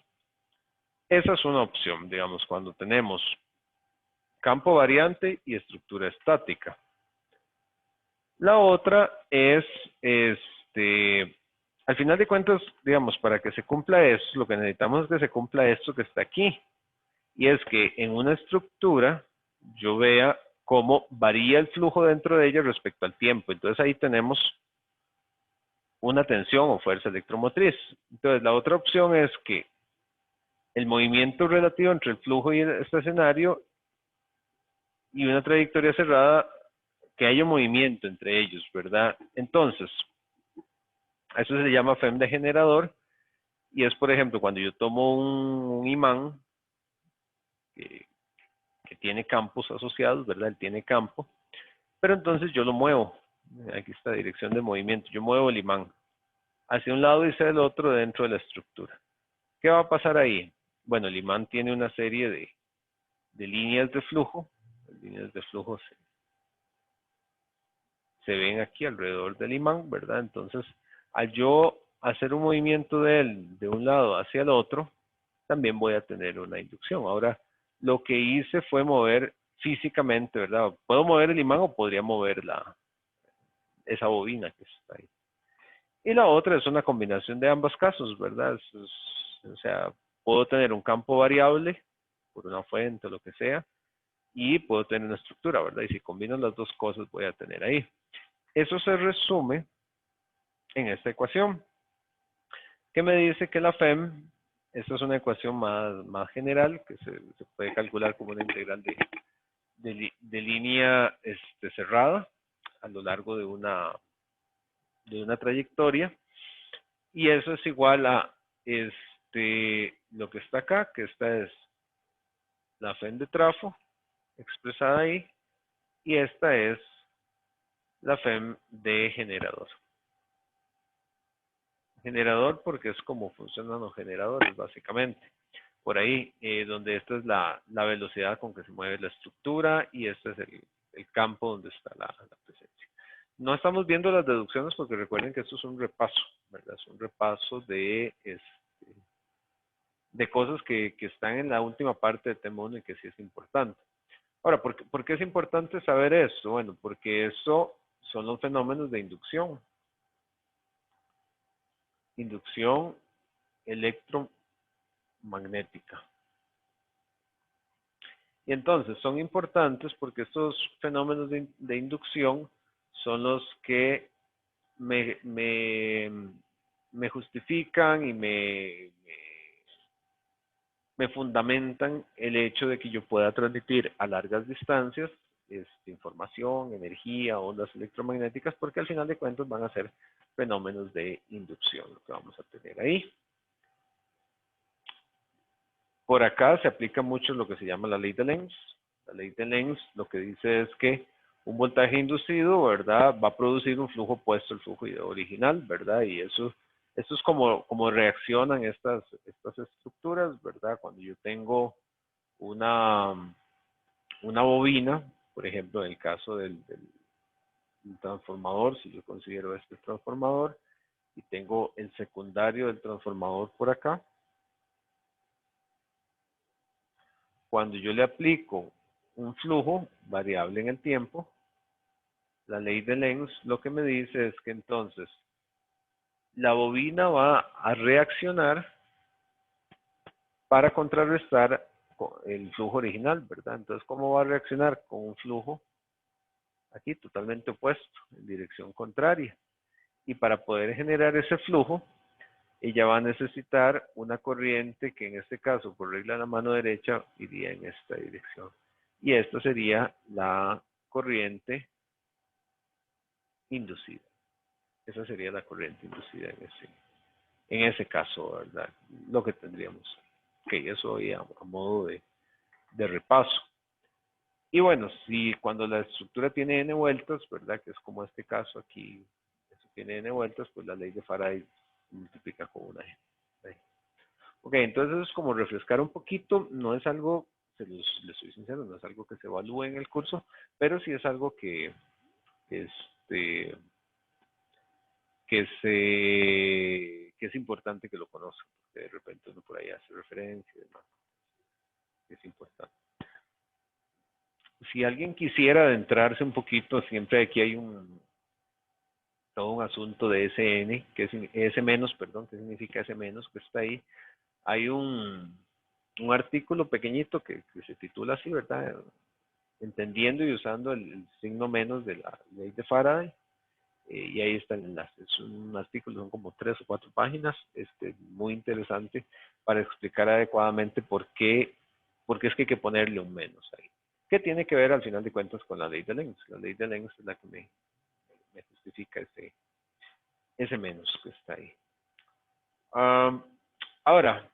Speaker 1: Esa es una opción, digamos, cuando tenemos campo variante y estructura estática. La otra es, al final de cuentas, digamos, para que se cumpla eso, lo que necesitamos es que se cumpla esto que está aquí. Y es que en una estructura yo vea cómo varía el flujo dentro de ella respecto al tiempo. Entonces ahí tenemos una tensión o fuerza electromotriz. Entonces la otra opción es que el movimiento relativo entre el flujo y el estacionario y una trayectoria cerrada, que haya movimiento entre ellos, ¿verdad? Entonces, a eso se le llama FEM de generador, y es, por ejemplo, cuando yo tomo un imán que tiene campos asociados, ¿verdad? Él tiene campo, pero entonces yo lo muevo. Aquí está dirección de movimiento. Yo muevo el imán hacia un lado y hacia el otro dentro de la estructura. ¿Qué va a pasar ahí? Bueno, el imán tiene una serie de líneas de flujo. Las líneas de flujo se ven aquí alrededor del imán, ¿verdad? Entonces, al yo hacer un movimiento de él de un lado hacia el otro, también voy a tener una inducción. Ahora, lo que hice fue mover físicamente, ¿verdad? Puedo mover el imán o podría mover esa bobina que está ahí. Y la otra es una combinación de ambos casos, ¿verdad? O sea, puedo tener un campo variable por una fuente o lo que sea, y puedo tener una estructura, ¿verdad? Y si combino las dos cosas voy a tener ahí. Eso se resume en esta ecuación, que me dice que la FEM, esta es una ecuación más general, que se puede calcular como una integral de línea cerrada a lo largo de una trayectoria, y eso es igual a lo que está acá, que esta es la FEM de trafo expresada ahí, y esta es la FEM de generador. Generador porque es como funcionan los generadores, básicamente. Por ahí, donde esta es la velocidad con que se mueve la estructura y este es el campo donde está la presencia. No estamos viendo las deducciones porque recuerden que esto es un repaso, ¿verdad? Es un repaso de cosas que están en la última parte de tema 1 y que sí es importante. Ahora, ¿por qué es importante saber esto? Bueno, porque eso son los fenómenos de inducción. Inducción electromagnética. Y entonces son importantes porque estos fenómenos de inducción son los que me justifican y me fundamentan el hecho de que yo pueda transmitir a largas distancias información, energía, ondas electromagnéticas, porque al final de cuentas van a ser fenómenos de inducción, lo que vamos a tener ahí. Por acá se aplica mucho lo que se llama la ley de Lenz. La ley de Lenz lo que dice es que un voltaje inducido, ¿verdad?, va a producir un flujo opuesto al flujo original, ¿verdad? Y eso es como reaccionan estas estructuras, ¿verdad? Cuando yo tengo una bobina, por ejemplo, en el caso del transformador, si yo considero este transformador, y tengo el secundario del transformador por acá, cuando yo le aplico un flujo variable en el tiempo, la ley de Lenz lo que me dice es que entonces la bobina va a reaccionar para contrarrestar el flujo original, ¿verdad? Entonces, ¿cómo va a reaccionar? Con un flujo aquí totalmente opuesto, en dirección contraria. Y para poder generar ese flujo, ella va a necesitar una corriente que en este caso, por regla de la mano derecha, iría en esta dirección. Y esta sería la corriente inducida. Esa sería la corriente inducida en ese caso, ¿verdad? Lo que tendríamos. Ok, eso ahí a modo de repaso. Y bueno, si cuando la estructura tiene n vueltas, ¿verdad? Que es como este caso aquí, eso tiene n vueltas, pues la ley de Faraday multiplica con una n. Ok, entonces es como refrescar un poquito, no es algo, les soy sincero, no es algo que se evalúe en el curso, pero sí es algo que es importante que lo conozcan, porque de repente uno por ahí hace referencia y demás. Es importante. Si alguien quisiera adentrarse un poquito, siempre aquí hay todo un asunto de SN, que es S-, perdón, ¿qué significa S-, que está ahí? Hay un artículo pequeñito que se titula así, ¿verdad? Entendiendo y usando el signo menos de la ley de Faraday. Y ahí está el enlace. Es un artículo, son como 3 o 4 páginas, muy interesante para explicar adecuadamente por qué es que hay que ponerle un menos ahí. ¿Qué tiene que ver al final de cuentas con la ley de Lenz? La ley de Lenz es la que me justifica ese menos que está ahí. Ahora,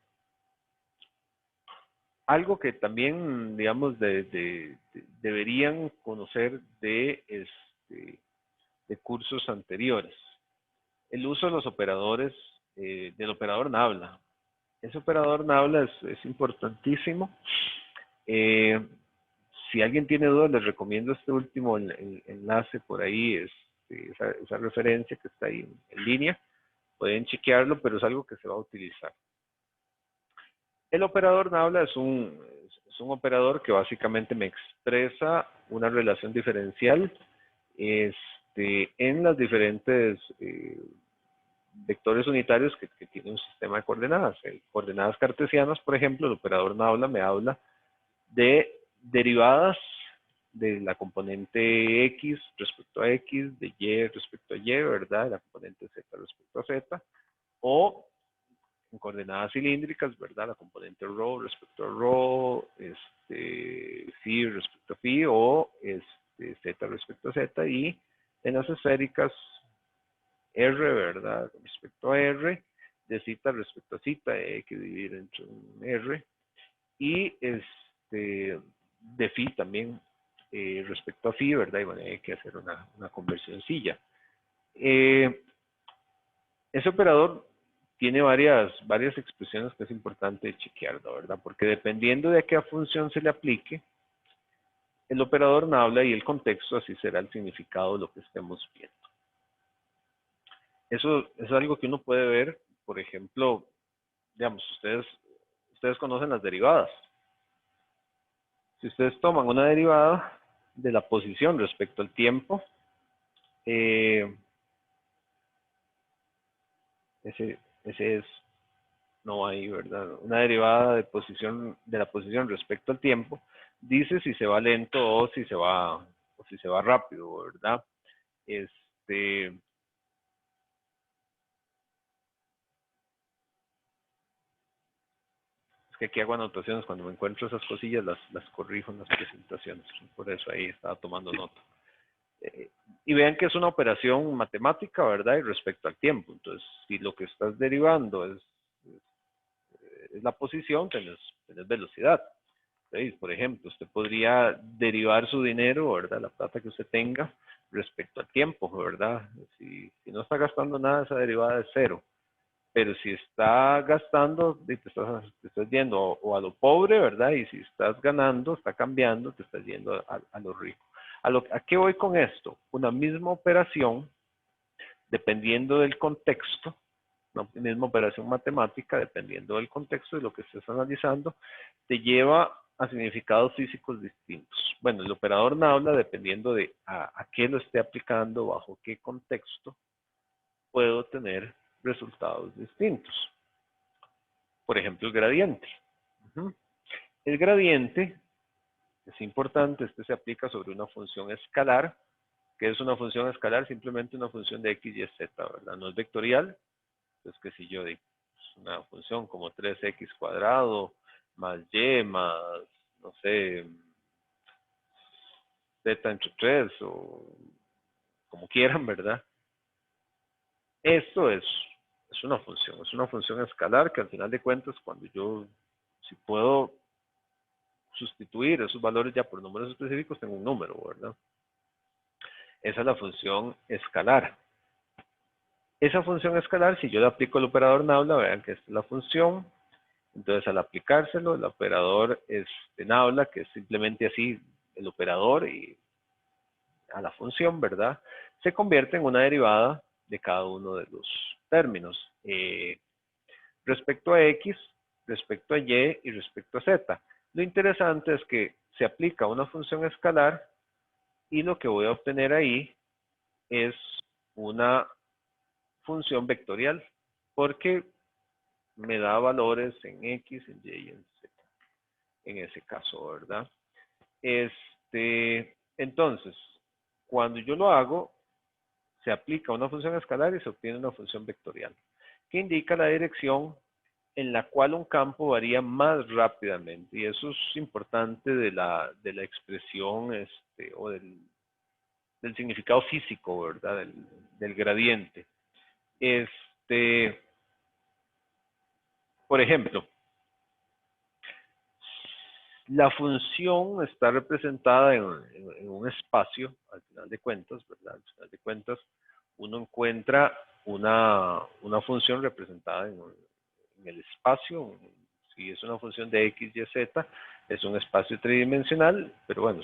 Speaker 1: algo que también, digamos, deberían conocer de cursos anteriores. El uso de los operadores, del operador Nabla. Ese operador Nabla es importantísimo. Si alguien tiene dudas, les recomiendo este último enlace por ahí, esa referencia que está ahí en línea. Pueden chequearlo, pero es algo que se va a utilizar. El operador Nabla es un operador que básicamente me expresa una relación diferencial en las diferentes vectores unitarios que tiene un sistema de coordenadas. En coordenadas cartesianas, por ejemplo, el operador Nabla me habla de derivadas de la componente X respecto a X, de Y respecto a Y, ¿verdad? De la componente Z respecto a Z, o en coordenadas cilíndricas, ¿verdad? La componente ρ respecto a ρ, phi respecto a phi, o Z respecto a Z, y en las esféricas R, ¿verdad? Respecto a R, de zeta respecto a zeta, hay que dividir entre un R, y de phi también respecto a phi, ¿verdad? Y bueno, hay que hacer una conversióncilla. Ese operador tiene varias expresiones que es importante chequear, ¿verdad? Porque dependiendo de a qué función se le aplique, el operador nabla y el contexto, así será el significado de lo que estemos viendo. Eso es algo que uno puede ver, por ejemplo, digamos, ustedes conocen las derivadas. Si ustedes toman una derivada de la posición respecto al tiempo, ese es, no hay, ¿verdad? Una derivada de la posición respecto al tiempo dice si se va lento o si se va rápido, ¿verdad? Es que aquí hago anotaciones, cuando me encuentro esas cosillas las corrijo en las presentaciones, por eso ahí estaba tomando nota. Y vean que es una operación matemática, ¿verdad? Y respecto al tiempo. Entonces, si lo que estás derivando es la posición, tenés velocidad. ¿Veis? Por ejemplo, usted podría derivar su dinero, ¿verdad? La plata que usted tenga respecto al tiempo, ¿verdad? Si no está gastando nada, esa derivada es cero. Pero si está gastando, te estás yendo o a lo pobre, ¿verdad? Y si estás ganando, está cambiando, te estás yendo a lo rico. ¿A qué voy con esto? Una misma operación, dependiendo del contexto, una misma operación matemática, dependiendo del contexto de lo que estés analizando, te lleva a significados físicos distintos. Bueno, el operador nabla, dependiendo de a qué lo esté aplicando, bajo qué contexto, puedo tener resultados distintos. Por ejemplo, el gradiente. El gradiente es importante, este se aplica sobre una función escalar. ¿Qué es una función escalar? Simplemente una función de x, y, z, ¿verdad? No es vectorial. Entonces, que si yo digo una función como 3x cuadrado más y más, no sé, z entre 3 o como quieran, ¿verdad? Esto es una función escalar que al final de cuentas, cuando yo, si puedo sustituir esos valores ya por números específicos, tengo un número, ¿verdad? Esa es la función escalar. Esa función escalar, si yo le aplico el operador nabla, vean que esta es la función. Entonces, al aplicárselo, el operador nabla, que es simplemente así el operador y a la función, ¿verdad? Se convierte en una derivada de cada uno de los términos. Respecto a x, respecto a y y respecto a z. Lo interesante es que se aplica una función escalar y lo que voy a obtener ahí es una función vectorial, porque me da valores en x, en y y en z, en ese caso, ¿verdad? Entonces, cuando yo lo hago, se aplica una función escalar y se obtiene una función vectorial, que indica la dirección en la cual un campo varía más rápidamente. Y eso es importante de la expresión o del significado físico, ¿verdad? Del gradiente. Por ejemplo, la función está representada en un espacio, al final de cuentas, ¿verdad? Al final de cuentas, uno encuentra una función representada en el espacio. Si es una función de x, y, z, es un espacio tridimensional, pero bueno,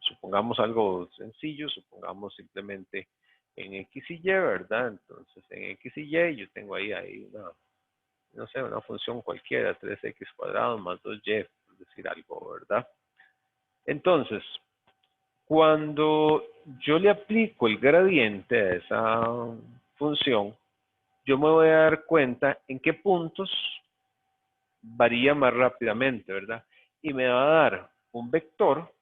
Speaker 1: supongamos algo sencillo, supongamos simplemente en x y y, ¿verdad? Entonces, en x y y, yo tengo ahí una, no sé, una función cualquiera, 3x cuadrado más 2y, por decir algo, ¿verdad? Entonces, cuando yo le aplico el gradiente a esa función, yo me voy a dar cuenta en qué puntos varía más rápidamente, ¿verdad? Y me va a dar un vector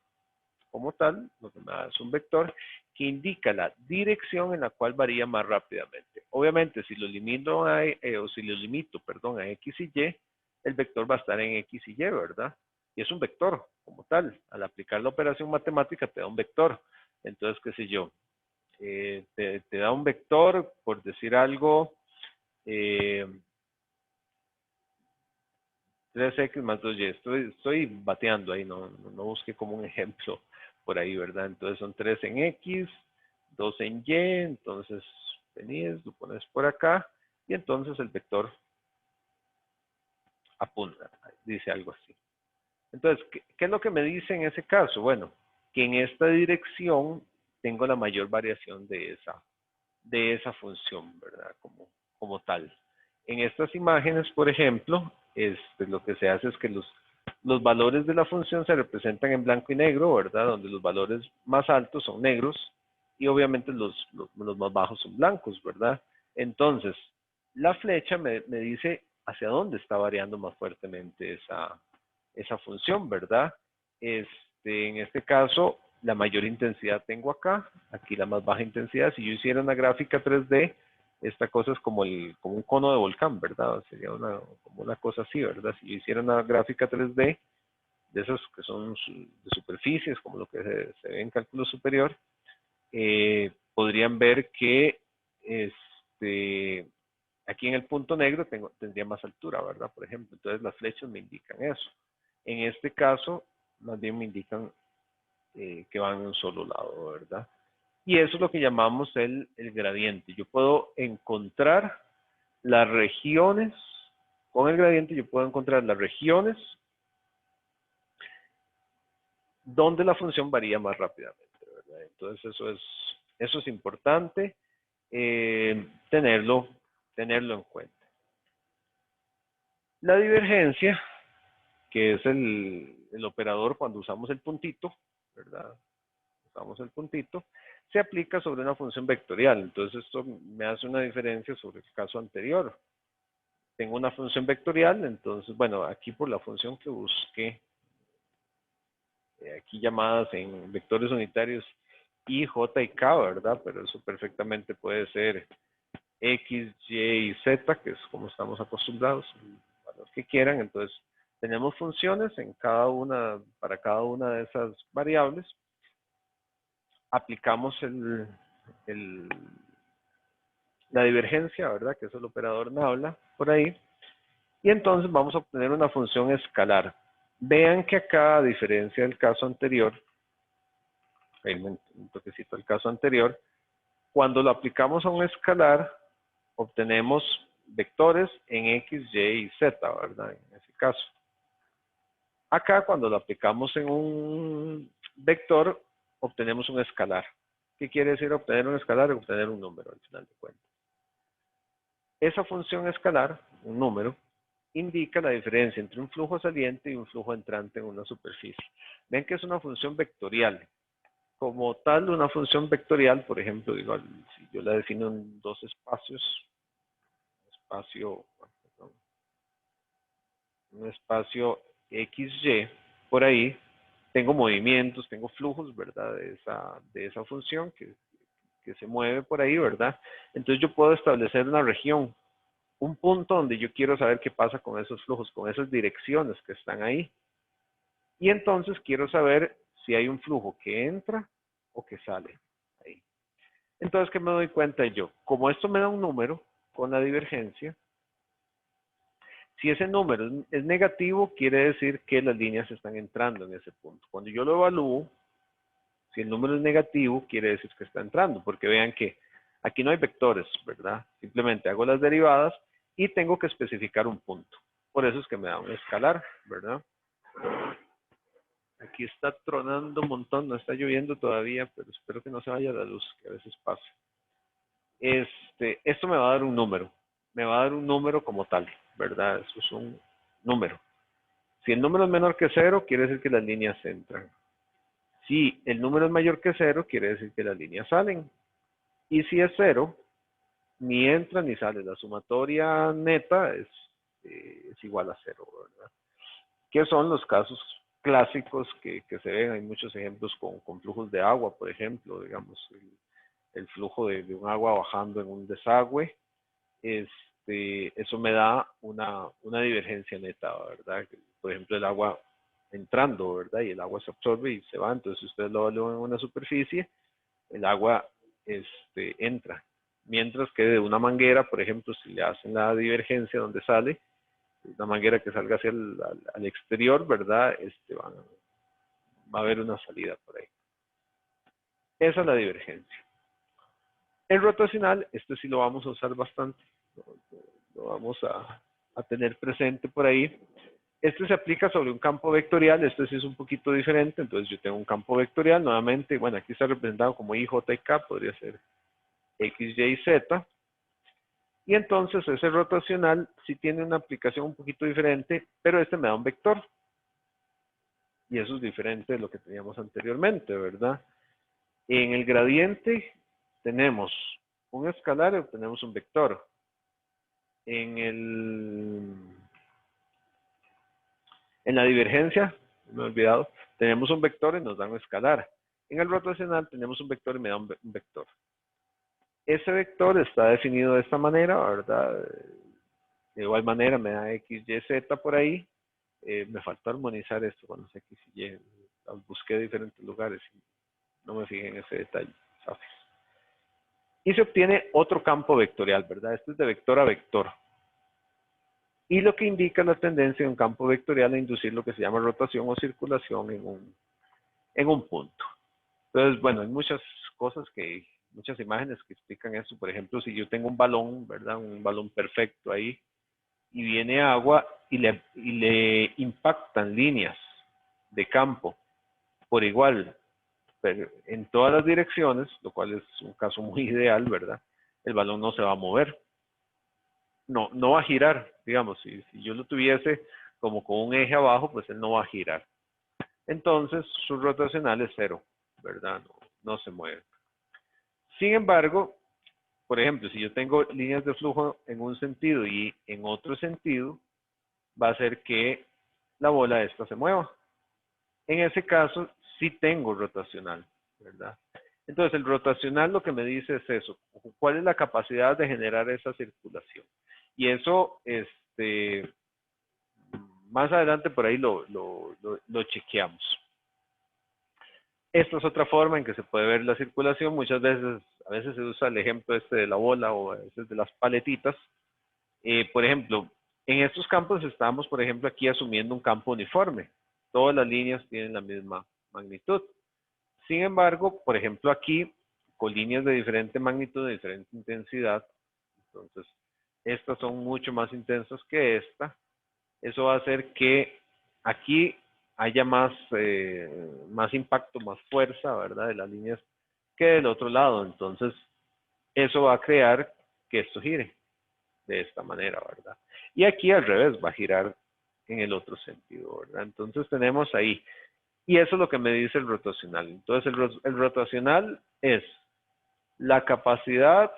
Speaker 1: como tal, lo que me da es un vector que indica la dirección en la cual varía más rápidamente. Obviamente, si lo limito a x y y, el vector va a estar en x y y, ¿verdad? Y es un vector como tal. Al aplicar la operación matemática te da un vector. Entonces, qué sé yo, te da un vector, por decir algo, 3x más 2y. Estoy bateando ahí, no busqué como un ejemplo por ahí, ¿verdad? Entonces son 3 en x, 2 en y, entonces venís, lo pones por acá, y entonces el vector apunta, dice algo así. Entonces, ¿qué es lo que me dice en ese caso? Bueno, que en esta dirección tengo la mayor variación de esa función, ¿verdad? Como tal. En estas imágenes, por ejemplo, lo que se hace es que los valores de la función se representan en blanco y negro, ¿verdad? Donde los valores más altos son negros y obviamente los más bajos son blancos, ¿verdad? Entonces, la flecha me dice hacia dónde está variando más fuertemente esa función, ¿verdad? En este caso, la mayor intensidad tengo acá, aquí la más baja intensidad. Si yo hiciera una gráfica 3D, esta cosa es como un cono de volcán, ¿verdad? Sería como una cosa así, ¿verdad? Si yo hiciera una gráfica 3D, de esos que son de superficies, como lo que se ve en cálculo superior, podrían ver que aquí en el punto negro tendría más altura, ¿verdad? Por ejemplo, entonces las flechas me indican eso. En este caso, más bien me indican que van en un solo lado, ¿verdad? Y eso es lo que llamamos el gradiente. Yo puedo encontrar las regiones, con el gradiente yo puedo encontrar las regiones donde la función varía más rápidamente, ¿verdad? Entonces eso es importante tenerlo en cuenta. La divergencia, que es el operador cuando usamos el puntito, ¿verdad? Usamos el puntito, se aplica sobre una función vectorial. Entonces esto me hace una diferencia sobre el caso anterior. Tengo una función vectorial, entonces, bueno, aquí por la función que busqué, aquí llamadas en vectores unitarios I, J y K, ¿verdad? Pero eso perfectamente puede ser X, Y y Z, que es como estamos acostumbrados, a los que quieran. Entonces, tenemos funciones para cada una de esas variables. Aplicamos la divergencia, ¿verdad? Que es el operador nabla, por ahí. Y entonces vamos a obtener una función escalar. Vean que acá, a diferencia del caso anterior, un toquecito del caso anterior, cuando lo aplicamos a un escalar, obtenemos vectores en X, Y y Z, ¿verdad? En ese caso. Acá, cuando lo aplicamos en un vector, obtenemos un escalar. ¿Qué quiere decir obtener un escalar? Obtener un número, al final de cuentas. Esa función escalar, un número, indica la diferencia entre un flujo saliente y un flujo entrante en una superficie. Ven que es una función vectorial. Como tal, una función vectorial, por ejemplo, igual, si yo la defino en dos espacios, un espacio XY, por ahí, tengo movimientos, tengo flujos, ¿verdad? De esa función que se mueve por ahí, ¿verdad? Entonces yo puedo establecer una región, un punto donde yo quiero saber qué pasa con esos flujos, con esas direcciones que están ahí. Y entonces quiero saber si hay un flujo que entra o que sale ahí. Entonces, ¿qué me doy cuenta yo? Como esto me da un número con la divergencia, si ese número es negativo, quiere decir que las líneas están entrando en ese punto. Cuando yo lo evalúo, si el número es negativo, quiere decir que está entrando, porque vean que aquí no hay vectores, ¿verdad? Simplemente hago las derivadas y tengo que especificar un punto. Por eso es que me da un escalar, ¿verdad? Aquí está tronando un montón, no está lloviendo todavía, pero espero que no se vaya la luz, que a veces pasa. Esto me va a dar un número. Me va a dar un número como tal, ¿verdad? Eso es un número. Si el número es menor que 0, quiere decir que las líneas entran. Si el número es mayor que 0, quiere decir que las líneas salen. Y si es 0, ni entra ni sale. La sumatoria neta es igual a 0, ¿verdad? ¿Qué son los casos clásicos que se ven? Hay muchos ejemplos con flujos de agua, por ejemplo, digamos, el flujo de un agua bajando en un desagüe. Eso me da una divergencia neta, ¿verdad? Por ejemplo, el agua entrando, ¿verdad? Y el agua se absorbe y se va. Entonces, si ustedes lo evalúan en una superficie, el agua entra. Mientras que de una manguera, por ejemplo, si le hacen la divergencia donde sale, una manguera que salga hacia al exterior, ¿verdad? Va a haber una salida por ahí. Esa es la divergencia. El rotacional, sí lo vamos a usar bastante. Lo vamos a tener presente por ahí. Este se aplica sobre un campo vectorial, este sí es un poquito diferente, entonces yo tengo un campo vectorial, nuevamente, bueno, aquí está representado como I, J y K, podría ser X, Y, Z, y entonces ese rotacional sí tiene una aplicación un poquito diferente, pero este me da un vector, y eso es diferente de lo que teníamos anteriormente, ¿verdad? En el gradiente tenemos un escalar o tenemos un vector. En la divergencia, me he olvidado, tenemos un vector y nos da un escalar. En el rotacional tenemos un vector y me da un vector. Ese vector está definido de esta manera, ¿verdad? De igual manera me da X, Y, Z por ahí. Me faltó armonizar esto con los X y Y. Los busqué de diferentes lugares y no me fijé en ese detalle. ¿Sabes? Y se obtiene otro campo vectorial, ¿verdad? Este es de vector a vector. Y lo que indica la tendencia de un campo vectorial a inducir lo que se llama rotación o circulación en un punto. Entonces, bueno, hay muchas cosas muchas imágenes que explican eso. Por ejemplo, si yo tengo un balón, ¿verdad? Un balón perfecto ahí, y viene agua y le impactan líneas de campo por igual, pero en todas las direcciones, lo cual es un caso muy ideal, ¿verdad? El balón no se va a mover. No va a girar, digamos, si yo lo tuviese como con un eje abajo, pues él no va a girar. Entonces, su rotacional es cero, ¿verdad? No se mueve. Sin embargo, por ejemplo, si yo tengo líneas de flujo en un sentido y en otro sentido, va a hacer que la bola esta se mueva. En ese caso, sí tengo rotacional, ¿verdad? Entonces, el rotacional lo que me dice es eso. ¿Cuál es la capacidad de generar esa circulación? Y eso, más adelante por ahí lo chequeamos. Esta es otra forma en que se puede ver la circulación. A veces se usa el ejemplo de la bola o a veces de las paletitas. Por ejemplo, en estos campos estamos, por ejemplo, aquí asumiendo un campo uniforme. Todas las líneas tienen la misma magnitud. Sin embargo, por ejemplo, aquí, con líneas de diferente magnitud, de diferente intensidad, entonces, estas son mucho más intensas que esta. Eso va a hacer que aquí haya más impacto, más fuerza, ¿verdad? De las líneas que del otro lado. Entonces, eso va a crear que esto gire de esta manera, ¿verdad? Y aquí al revés, va a girar en el otro sentido, ¿verdad? Entonces tenemos ahí. Y eso es lo que me dice el rotacional. Entonces, el rotacional es la capacidad,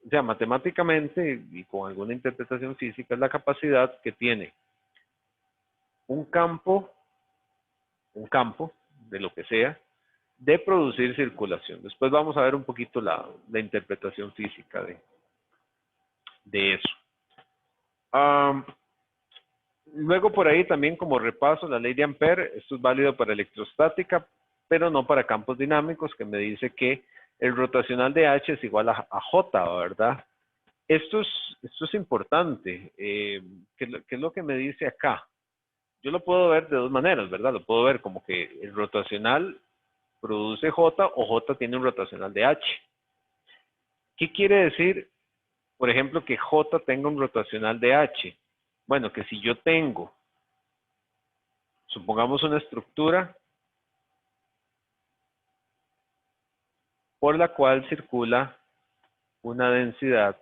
Speaker 1: o sea, matemáticamente y con alguna interpretación física, es la capacidad que tiene un campo de lo que sea, de producir circulación. Después vamos a ver un poquito la interpretación física de eso. Luego por ahí también como repaso la ley de Ampère, esto es válido para electrostática, pero no para campos dinámicos, que me dice que el rotacional de H es igual a J, ¿verdad? Esto es importante. ¿Qué es lo que me dice acá? Yo lo puedo ver de dos maneras, ¿verdad? Lo puedo ver como que el rotacional produce J o J tiene un rotacional de H. ¿Qué quiere decir, por ejemplo, que J tenga un rotacional de H? Bueno, que si yo tengo, supongamos una estructura por la cual circula una densidad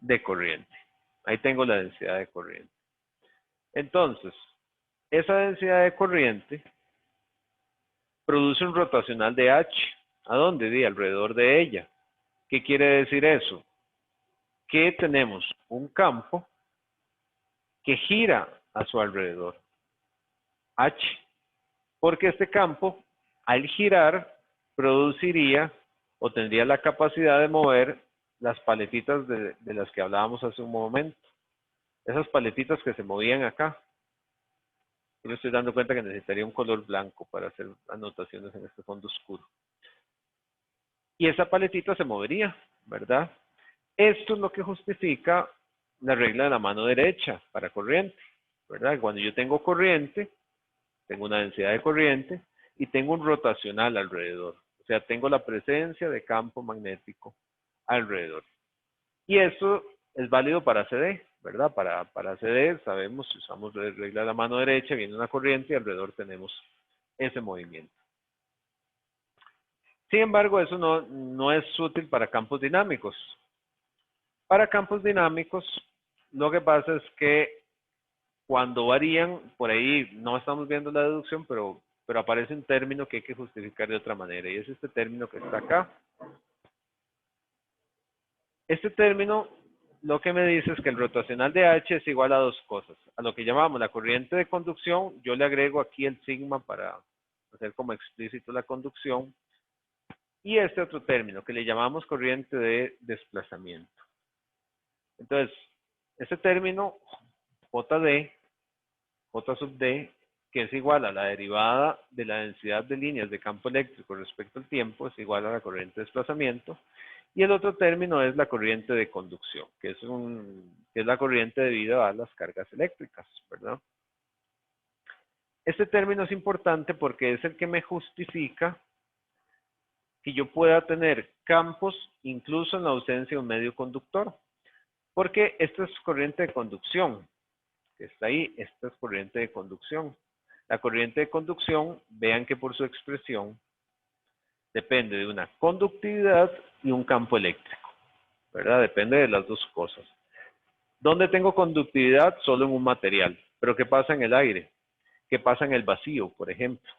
Speaker 1: de corriente. Ahí tengo la densidad de corriente. Entonces, esa densidad de corriente produce un rotacional de H. ¿A dónde? De alrededor de ella. ¿Qué quiere decir eso? Que tenemos un campo que gira a su alrededor, H, porque este campo, al girar, produciría o tendría la capacidad de mover las paletitas de las que hablábamos hace un momento. Esas paletitas que se movían acá. Yo me estoy dando cuenta que necesitaría un color blanco para hacer anotaciones en este fondo oscuro. Y esa paletita se movería, ¿verdad? Esto es lo que justifica la regla de la mano derecha para corriente, ¿verdad? Cuando yo tengo corriente, tengo una densidad de corriente y tengo un rotacional alrededor. O sea, tengo la presencia de campo magnético alrededor. Y eso es válido para CD, ¿verdad? Para CD sabemos, si usamos la regla de la mano derecha, viene una corriente y alrededor tenemos ese movimiento. Sin embargo, eso no es útil para campos dinámicos. Para campos dinámicos, lo que pasa es que cuando varían, por ahí no estamos viendo la deducción, pero aparece un término que hay que justificar de otra manera, y es este término que está acá. Este término lo que me dice es que el rotacional de H es igual a dos cosas. A lo que llamamos la corriente de conducción, yo le agrego aquí el sigma para hacer como explícito la conducción. Y este otro término que le llamamos corriente de desplazamiento. Entonces, este término, J sub D, que es igual a la derivada de la densidad de líneas de campo eléctrico respecto al tiempo, es igual a la corriente de desplazamiento. Y el otro término es la corriente de conducción, que es la corriente debida a las cargas eléctricas, ¿verdad? Este término es importante porque es el que me justifica que yo pueda tener campos incluso en la ausencia de un medio conductor. Porque esta es corriente de conducción, que está ahí, esta es corriente de conducción. La corriente de conducción, vean que por su expresión, depende de una conductividad y un campo eléctrico, ¿verdad? Depende de las dos cosas. ¿Dónde tengo conductividad? Solo en un material. Pero ¿qué pasa en el aire? ¿Qué pasa en el vacío, por ejemplo?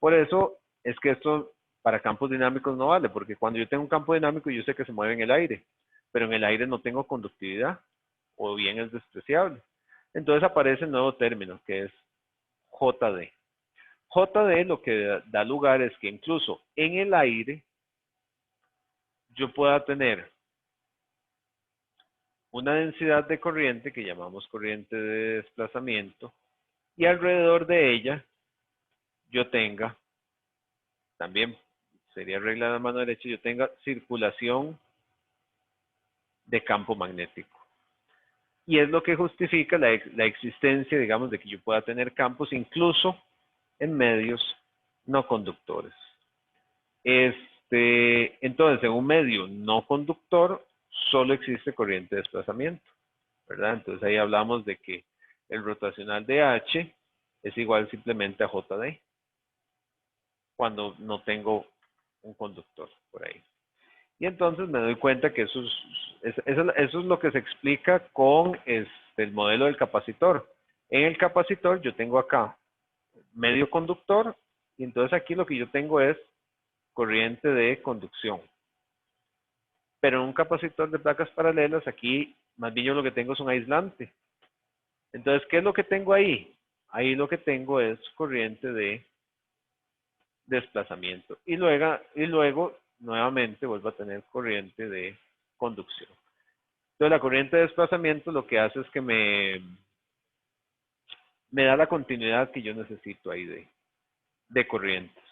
Speaker 1: Por eso es que esto para campos dinámicos no vale, porque cuando yo tengo un campo dinámico yo sé que se mueve en el aire, pero en el aire no tengo conductividad, o bien es despreciable. Entonces aparece el nuevo término, que es JD. JD lo que da lugar es que incluso en el aire yo pueda tener una densidad de corriente que llamamos corriente de desplazamiento y alrededor de ella yo tenga, también sería regla de la mano derecha, yo tenga circulación de campo magnético. Y es lo que justifica la existencia, digamos, de que yo pueda tener campos incluso en medios no conductores. Entonces, en un medio no conductor, solo existe corriente de desplazamiento, ¿verdad? Entonces ahí hablamos de que el rotacional de H es igual simplemente a JD, cuando no tengo un conductor por ahí. Y entonces me doy cuenta que eso es lo que se explica con el modelo del capacitor. En el capacitor yo tengo acá medio conductor y entonces aquí lo que yo tengo es corriente de conducción. Pero en un capacitor de placas paralelas aquí más bien yo lo que tengo es un aislante. Entonces, ¿qué es lo que tengo ahí? Ahí lo que tengo es corriente de desplazamiento. Y luego nuevamente vuelvo a tener corriente de conducción. Entonces la corriente de desplazamiento lo que hace es que me da la continuidad que yo necesito ahí de corrientes.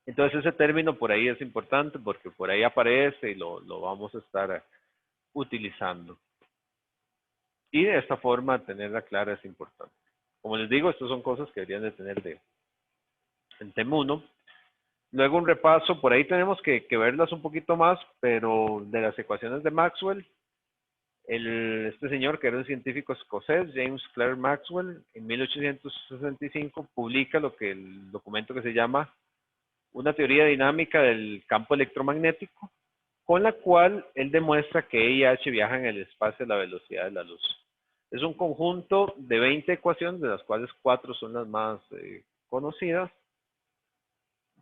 Speaker 1: Entonces ese término por ahí es importante porque por ahí aparece y lo vamos a estar utilizando. Y de esta forma tenerla clara es importante. Como les digo, estas son cosas que deberían de tener en TEM 1. Luego un repaso, por ahí tenemos que verlas un poquito más, pero de las ecuaciones de Maxwell, este señor que era un científico escocés, James Clerk Maxwell, en 1865 publica el documento que se llama Una teoría dinámica del campo electromagnético, con la cual él demuestra que E y H viajan en el espacio a la velocidad de la luz. Es un conjunto de 20 ecuaciones, de las cuales 4 son las más conocidas,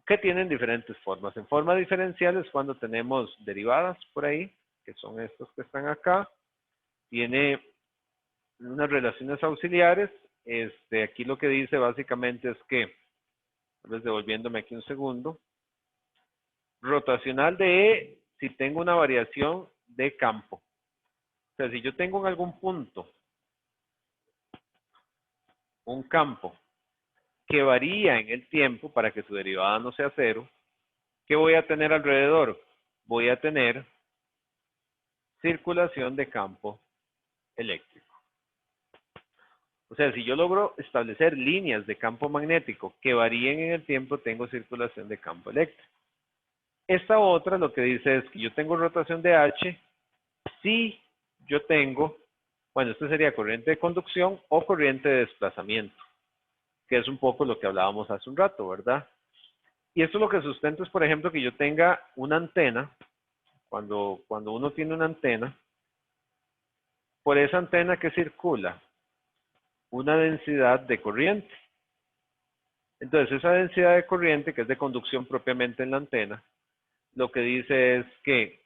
Speaker 1: que tienen diferentes formas. En forma diferencial es cuando tenemos derivadas por ahí, que son estos que están acá. Tiene unas relaciones auxiliares. Aquí lo que dice básicamente es que, devolviéndome aquí un segundo, rotacional de E si tengo una variación de campo. O sea, si yo tengo en algún punto un campo que varía en el tiempo para que su derivada no sea cero, ¿qué voy a tener alrededor? Voy a tener circulación de campo eléctrico. O sea, si yo logro establecer líneas de campo magnético que varíen en el tiempo, tengo circulación de campo eléctrico. Esta otra lo que dice es que yo tengo rotación de H si yo tengo, bueno, esto sería corriente de conducción o corriente de desplazamiento, que es un poco lo que hablábamos hace un rato, ¿verdad? Y esto lo que sustenta es, por ejemplo, que yo tenga una antena. Cuando uno tiene una antena, por esa antena que circula una densidad de corriente. Entonces, esa densidad de corriente, que es de conducción propiamente en la antena, lo que dice es que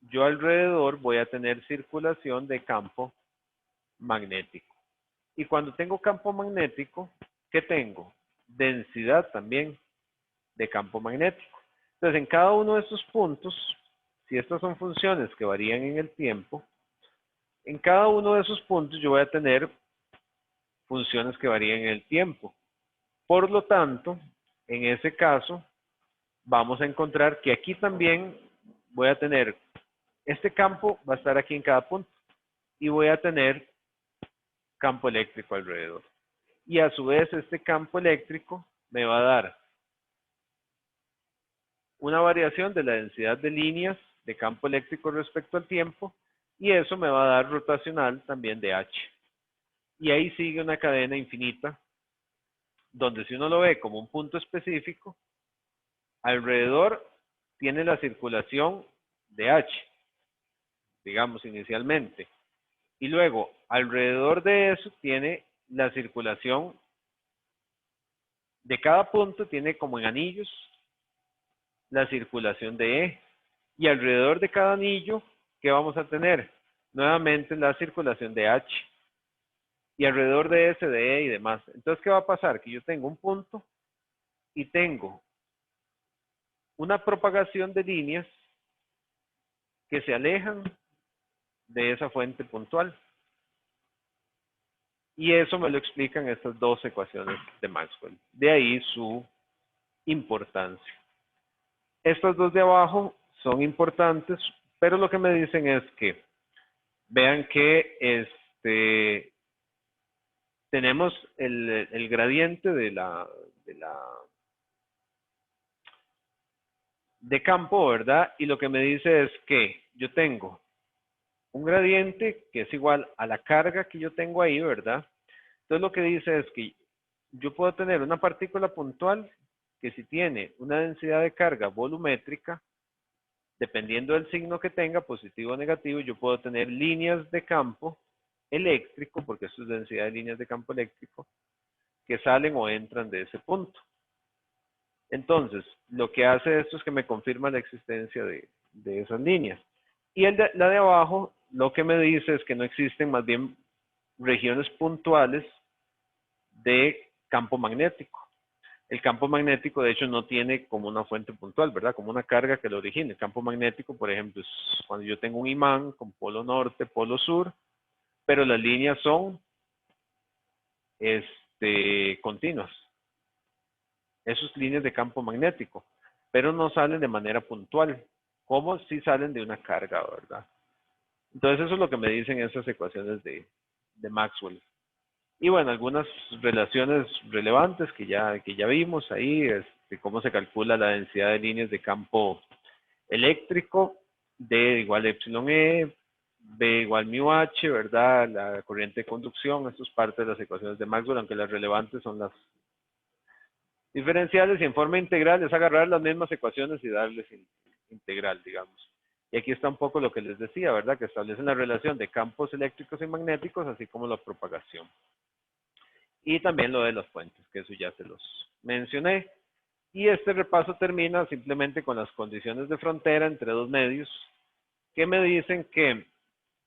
Speaker 1: yo alrededor voy a tener circulación de campo magnético. Y cuando tengo campo magnético, ¿qué tengo? Densidad también de campo magnético. Entonces, en cada uno de estos puntos, si estas son funciones que varían en el tiempo, en cada uno de esos puntos yo voy a tener funciones que varían en el tiempo. Por lo tanto, en ese caso, vamos a encontrar que aquí también voy a tener, este campo va a estar aquí en cada punto y voy a tener campo eléctrico alrededor. Y a su vez este campo eléctrico me va a dar una variación de la densidad de líneas de campo eléctrico respecto al tiempo y eso me va a dar rotacional también de H. Y ahí sigue una cadena infinita donde si uno lo ve como un punto específico, alrededor tiene la circulación de H, digamos inicialmente. Y luego, alrededor de eso tiene la circulación de cada punto, tiene como en anillos la circulación de E. Y alrededor de cada anillo, ¿qué vamos a tener? Nuevamente la circulación de H. Y alrededor de S, de E y demás. Entonces, ¿qué va a pasar? Que yo tengo un punto y tengo una propagación de líneas que se alejan de esa fuente puntual. Y eso me lo explican estas dos ecuaciones de Maxwell. De ahí su importancia. Estas dos de abajo son importantes, pero lo que me dicen es que vean que tenemos el gradiente de campo, ¿verdad? Y lo que me dice es que yo tengo un gradiente que es igual a la carga que yo tengo ahí, ¿verdad? Entonces lo que dice es que yo puedo tener una partícula puntual que si tiene una densidad de carga volumétrica, dependiendo del signo que tenga, positivo o negativo, yo puedo tener líneas de campo eléctrico, porque esto es densidad de líneas de campo eléctrico, que salen o entran de ese punto. Entonces, lo que hace esto es que me confirma la existencia de esas líneas. Y la de abajo, lo que me dice es que no existen más bien regiones puntuales de campo magnético. El campo magnético, de hecho, no tiene como una fuente puntual, ¿verdad? Como una carga que lo origine. El campo magnético, por ejemplo, es cuando yo tengo un imán con polo norte, polo sur, pero las líneas son continuas. Esas líneas de campo magnético, pero no salen de manera puntual, como si salen de una carga, ¿verdad? Entonces eso es lo que me dicen esas ecuaciones de Maxwell. Y bueno, algunas relaciones relevantes que ya vimos ahí, cómo se calcula la densidad de líneas de campo eléctrico, D igual a epsilon E, B igual mu H, ¿verdad? La corriente de conducción, esto es parte de las ecuaciones de Maxwell, aunque las relevantes son las diferenciales, y en forma integral es agarrar las mismas ecuaciones y darles integral, digamos. Y aquí está un poco lo que les decía, ¿verdad? Que establecen la relación de campos eléctricos y magnéticos, así como la propagación. Y también lo de las fuentes, que eso ya se los mencioné. Y este repaso termina simplemente con las condiciones de frontera entre dos medios, que me dicen que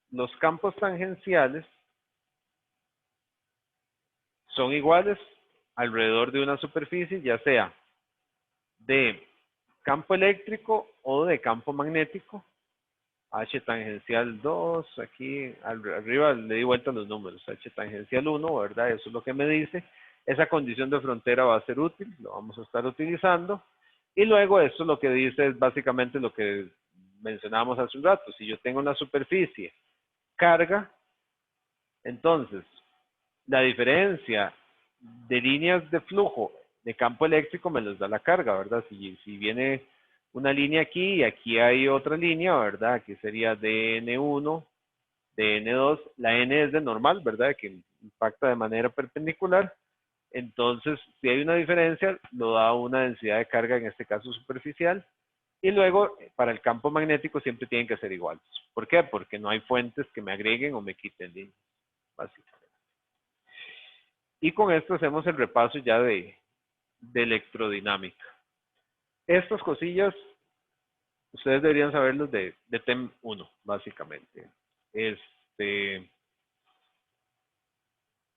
Speaker 1: los campos tangenciales son iguales alrededor de una superficie, ya sea de campo eléctrico o de campo magnético. H tangencial 2, aquí arriba le di vuelta los números, H tangencial 1, ¿verdad? Eso es lo que me dice. Esa condición de frontera va a ser útil, lo vamos a estar utilizando. Y luego esto lo que dice es básicamente lo que mencionábamos hace un rato. Si yo tengo una superficie carga, entonces la diferencia de líneas de flujo de campo eléctrico me los da la carga, ¿verdad? Si viene una línea aquí y aquí hay otra línea, ¿verdad? Aquí sería DN1, DN2, la N es de normal, ¿verdad? Que impacta de manera perpendicular. Entonces, si hay una diferencia, lo da una densidad de carga, en este caso superficial. Y luego, para el campo magnético siempre tienen que ser iguales. ¿Por qué? Porque no hay fuentes que me agreguen o me quiten líneas, básicamente. Y con esto hacemos el repaso ya de electrodinámica. Estas cosillas, ustedes deberían saberlos de TEM 1, básicamente.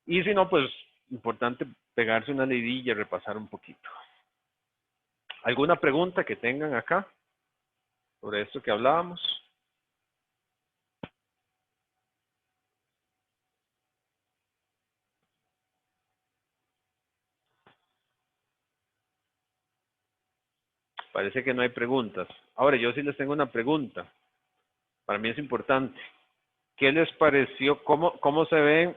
Speaker 1: Y si no, pues, importante pegarse una leidilla y repasar un poquito. ¿Alguna pregunta que tengan acá sobre esto que hablábamos? Parece que no hay preguntas. Ahora, yo sí les tengo una pregunta. Para mí es importante. ¿Qué les pareció? ¿Cómo se ve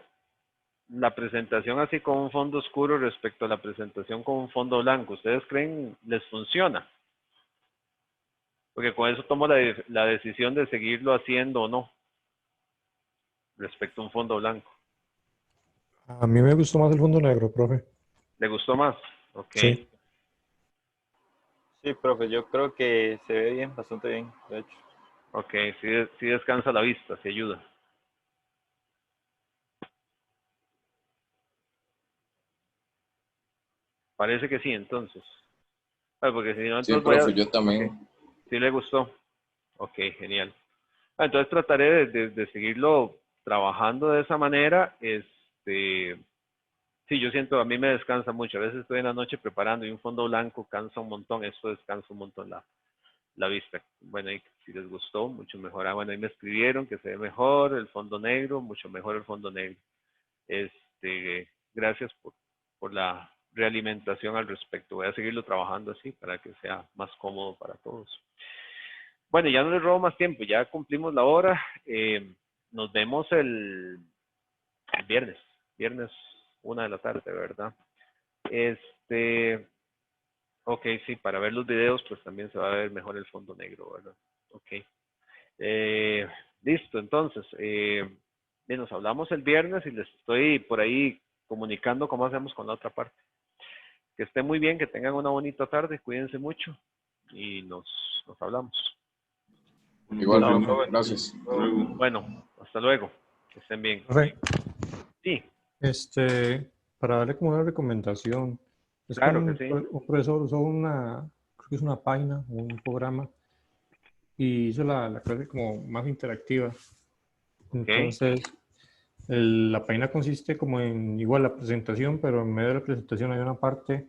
Speaker 1: la presentación así con un fondo oscuro respecto a la presentación con un fondo blanco? ¿Ustedes creen les funciona? Porque con eso tomo la decisión de seguirlo haciendo o no respecto a un fondo blanco.
Speaker 7: A mí me gustó más el fondo negro, profe.
Speaker 1: ¿Le gustó más? Ok.
Speaker 7: Sí.
Speaker 4: Sí, profe, yo creo que se ve bien, bastante bien, de hecho.
Speaker 1: Ok, sí descansa la vista, sí ayuda. Parece que sí, entonces. Porque si no,
Speaker 2: Sí,
Speaker 1: entonces
Speaker 2: profe, yo también.
Speaker 1: Ok. Sí le gustó. Ok, genial. Entonces trataré de seguirlo trabajando de esa manera. Sí, yo siento, a mí me descansa mucho. A veces estoy en la noche preparando y un fondo blanco cansa un montón. Esto descansa un montón la vista. Bueno, y si les gustó, mucho mejor. Bueno, ahí me escribieron que se ve mejor el fondo negro, mucho mejor el fondo negro. Gracias por la realimentación al respecto. Voy a seguirlo trabajando así para que sea más cómodo para todos. Bueno, ya no les robo más tiempo, ya cumplimos la hora. Nos vemos el viernes 1 de la tarde, ¿verdad? Ok, sí, para ver los videos, pues también se va a ver mejor el fondo negro, ¿verdad? Ok. Listo, entonces, nos hablamos el viernes y les estoy por ahí comunicando cómo hacemos con la otra parte. Que estén muy bien, que tengan una bonita tarde, cuídense mucho y nos hablamos.
Speaker 2: Igual,
Speaker 4: No,
Speaker 2: profe,
Speaker 4: profe.
Speaker 2: gracias. Hasta luego.
Speaker 1: Bueno, hasta luego, que estén bien.
Speaker 7: Profe,
Speaker 1: Sí,
Speaker 7: para darle como una recomendación, es que
Speaker 1: claro que sí.
Speaker 7: un profesor usó creo que es una página, un programa, y hizo la clase como más interactiva. Entonces, la página consiste como en igual la presentación, pero en medio de la presentación hay una parte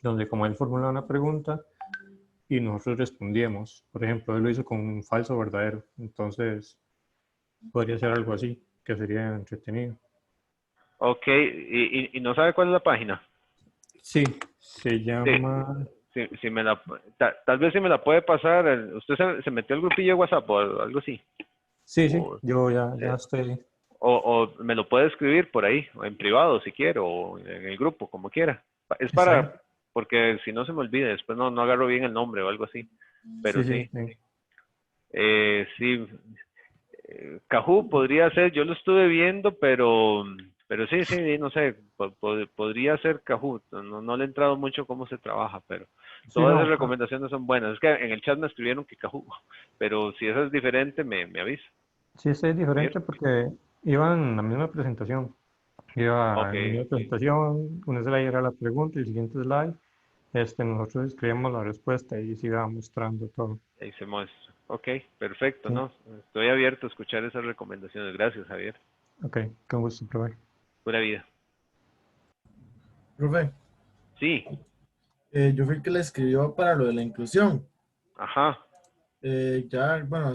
Speaker 7: donde como él formula una pregunta y nosotros respondíamos. Por ejemplo, él lo hizo con un falso o verdadero. Entonces, podría ser algo así, que sería entretenido.
Speaker 1: Ok, ¿y no sabe cuál es la página?
Speaker 7: Sí, se
Speaker 1: Sí,
Speaker 7: llama...
Speaker 1: si me tal vez si me la puede pasar. ¿Usted se metió al grupillo de WhatsApp o algo así?
Speaker 7: Sí,
Speaker 1: O,
Speaker 7: yo ya estoy...
Speaker 1: o me lo puede escribir por ahí, o en privado si quiere, o en el grupo, como quiera. Es
Speaker 7: ¿Está bien?
Speaker 1: porque si no se me olvida, después no agarro bien el nombre o algo así. Pero
Speaker 7: Sí,
Speaker 1: sí,
Speaker 7: bien.
Speaker 1: sí, Kahoot podría ser, yo lo estuve viendo, pero sí, no sé, podría ser Kahoot. No le he entrado mucho cómo se trabaja, pero
Speaker 7: Sí,
Speaker 1: todas
Speaker 7: no,
Speaker 1: esas recomendaciones son buenas. Es que en el chat me escribieron que Kahoot, pero si eso es diferente, me avisa.
Speaker 7: sí, es
Speaker 1: Javier.
Speaker 7: diferente porque iba en la misma presentación. Iba
Speaker 1: Ok,
Speaker 7: en la misma presentación, un slide era la pregunta y el siguiente slide, nosotros escribíamos la respuesta y se iba mostrando todo.
Speaker 1: ahí se muestra. Ok, perfecto,
Speaker 7: Sí.
Speaker 1: ¿no? Estoy abierto a escuchar esas recomendaciones. Gracias, Javier.
Speaker 7: Ok, con gusto, profe.
Speaker 1: Pura vida.
Speaker 5: Profe,
Speaker 1: Sí,
Speaker 5: yo fui el que le escribió para lo de la inclusión.
Speaker 1: ajá.
Speaker 5: Ya, bueno,